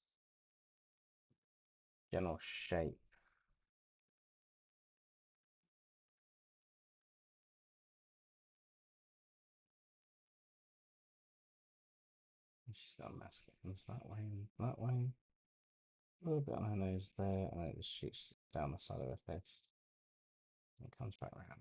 general shape. She's got a mask. It comes that way and that way. A little bit on her nose there, and then it just shoots down the side of her face. And it comes back around.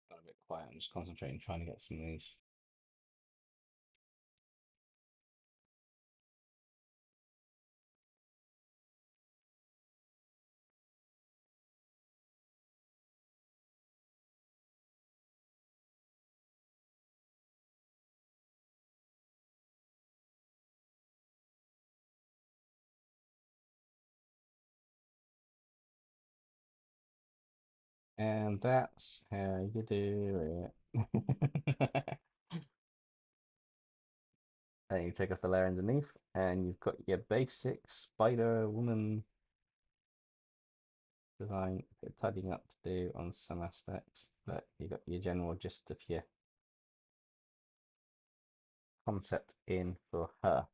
Got a bit quiet. I'm just concentrating, trying to get some of these. And that's how you do it. And you take off the layer underneath, and you've got your basic Spider Woman design. A bit of tidying up to do on some aspects, but you got your general gist of your concept in for her.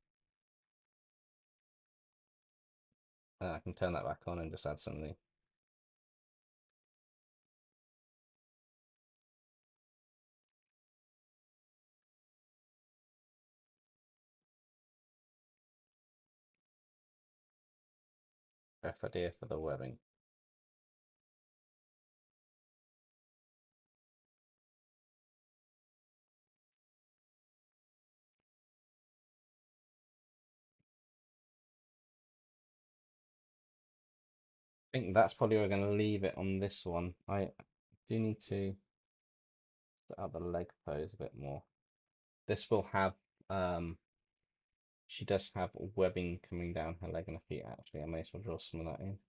I can turn that back on and just add some of the rough idea for the webbing. I think that's probably where we're going to leave it on this one. I do need to set out the leg pose a bit more. This will have, she does have webbing coming down her leg and her feet actually. I may as well draw some of that in.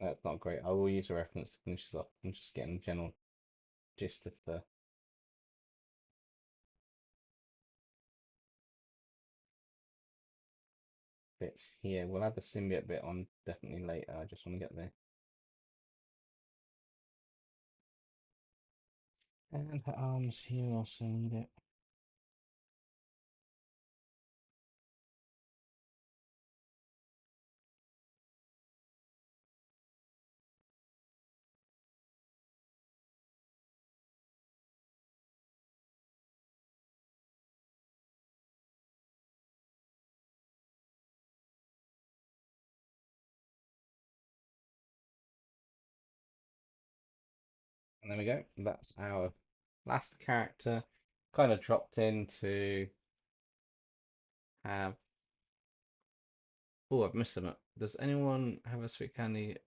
That's not great. I will use a reference to finish this off. I'm just getting the general gist of the bits here. We'll add the symbiote bit on definitely later. I just want to get there. And her arms here also need it. And there we go. That's our last character. Kind of dropped in to have. Oh, I've missed them. Does anyone have a sweet candy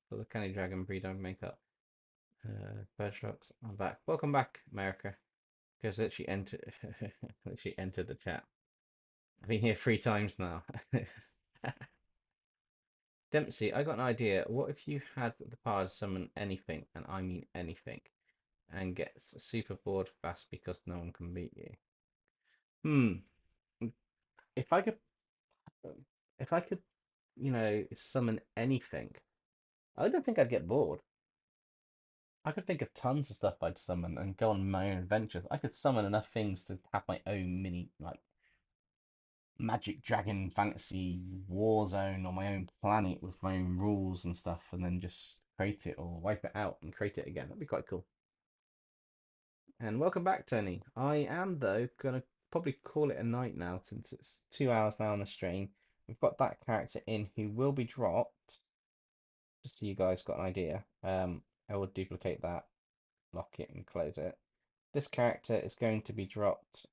for the Candy Dragon breeder makeup? Bird Strokes. I'm back. Welcome back, America. Because she entered, she entered the chat. I've been here 3 times now. Dempsey, I got an idea. What if you had the power to summon anything, and I mean anything, and gets super bored fast because no one can beat you? If I could, if I could, summon anything, I don't think I'd get bored. I could think of tons of stuff I'd summon and go on my own adventures. I could summon enough things to have my own mini, like, Magic Dragon fantasy war zone on my own planet with my own rules and stuff, and then just create it or wipe it out and create it again. That'd be quite cool. And welcome back, Tony. I am, though, gonna probably call it a night now since it's 2 hours now on the stream. We've got that character in who will be dropped, just so you guys got an idea. I will duplicate that, lock it, and close it. This character is going to be dropped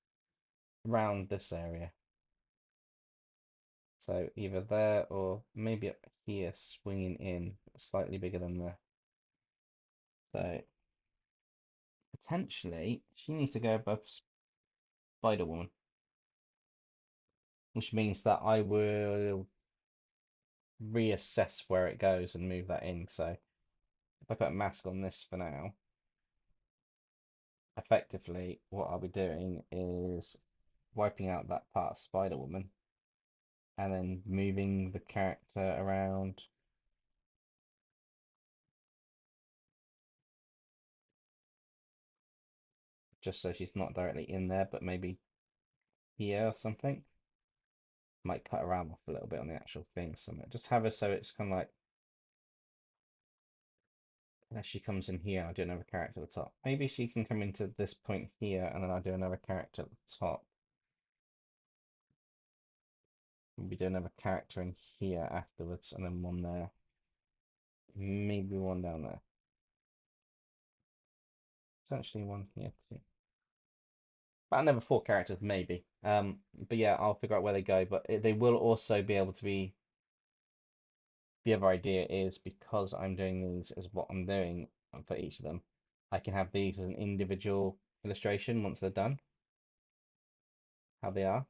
around this area. So either there or maybe up here, swinging in, slightly bigger than there. So potentially she needs to go above Spider Woman, which means that I will reassess where it goes and move that in. So if I put a mask on this for now, effectively what I'll be doing is wiping out that part of Spider Woman and then moving the character around just so she's not directly in there, but maybe here or something. Might cut her arm off a little bit on the actual thing. So just have her so it's kind of like as she comes in here, I'll do another character at the top. Maybe she can come into this point here and then I'll do another character at the top. Maybe do another character in here afterwards and then one there. Maybe one down there. Potentially one here too. About another 4 characters, maybe. But yeah, I'll figure out where they go. But they will also be able to be. The other idea is because I'm doing these as what I'm doing for each of them, I can have these as an individual illustration once they're done, how they are.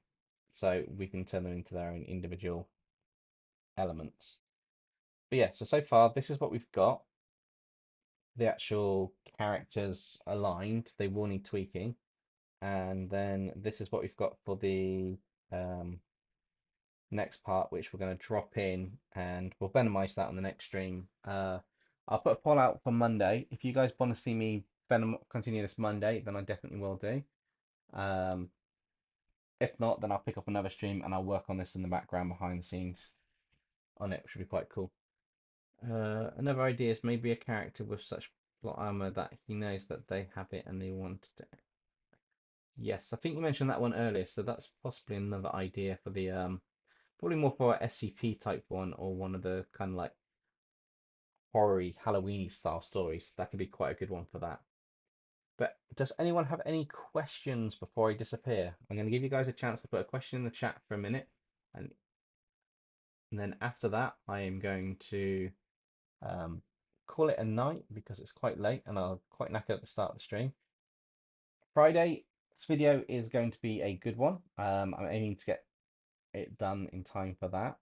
So we can turn them into their own individual elements. But yeah, so far this is what we've got. The actual characters aligned, they will need tweaking. And then this is what we've got for the next part, which we're going to drop in and we'll venomize that on the next stream. I'll put a poll out for Monday. If you guys want to see me venom continue this Monday, then I definitely will do. If not, then I'll pick up another stream and I'll work on this in the background behind the scenes on it, which would be quite cool. Another idea is maybe a character with such plot armor that he knows that they have it and they want to. Yes, I think you mentioned that one earlier, so that's possibly another idea for the probably more for a SCP type one or one of the kind of like horror-y Halloween style stories. That could be quite a good one for that. But does anyone have any questions before I disappear? I'm going to give you guys a chance to put a question in the chat for a minute, and, and then after that, I am going to um, call it a night because it's quite late and I'm quite knackered at the start of the stream. Friday's video is going to be a good one. I'm aiming to get it done in time for that.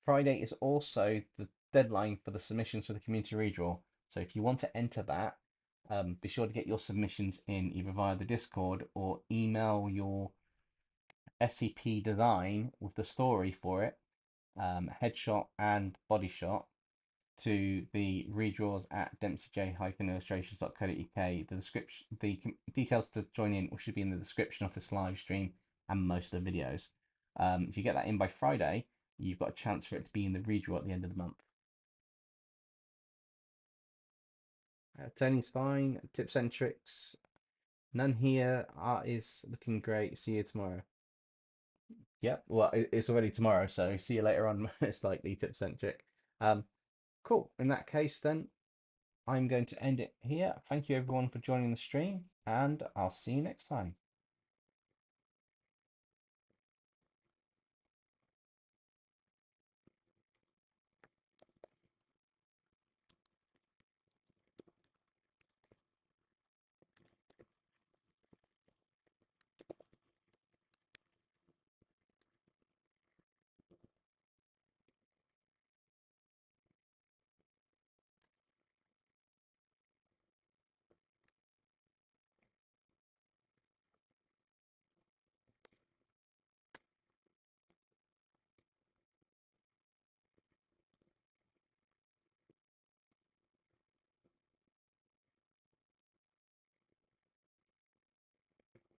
Friday is also the deadline for the submissions for the community redraw. So if you want to enter that, be sure to get your submissions in either via the Discord or email your SCP design with the story for it, headshot and body shot, to the redraws at DempseyJ-illustrations.co.uk. The description, the details to join in should be in the description of this live stream and most of the videos. If you get that in by Friday, you've got a chance for it to be in the redraw at the end of the month. Tony's fine. Tips and tricks. None here. Art is looking great. See you tomorrow. Yep. Well, it's already tomorrow, so see you later on. Most likely, tips and trick. Cool. In that case, then I'm going to end it here. Thank you everyone for joining the stream, and I'll see you next time.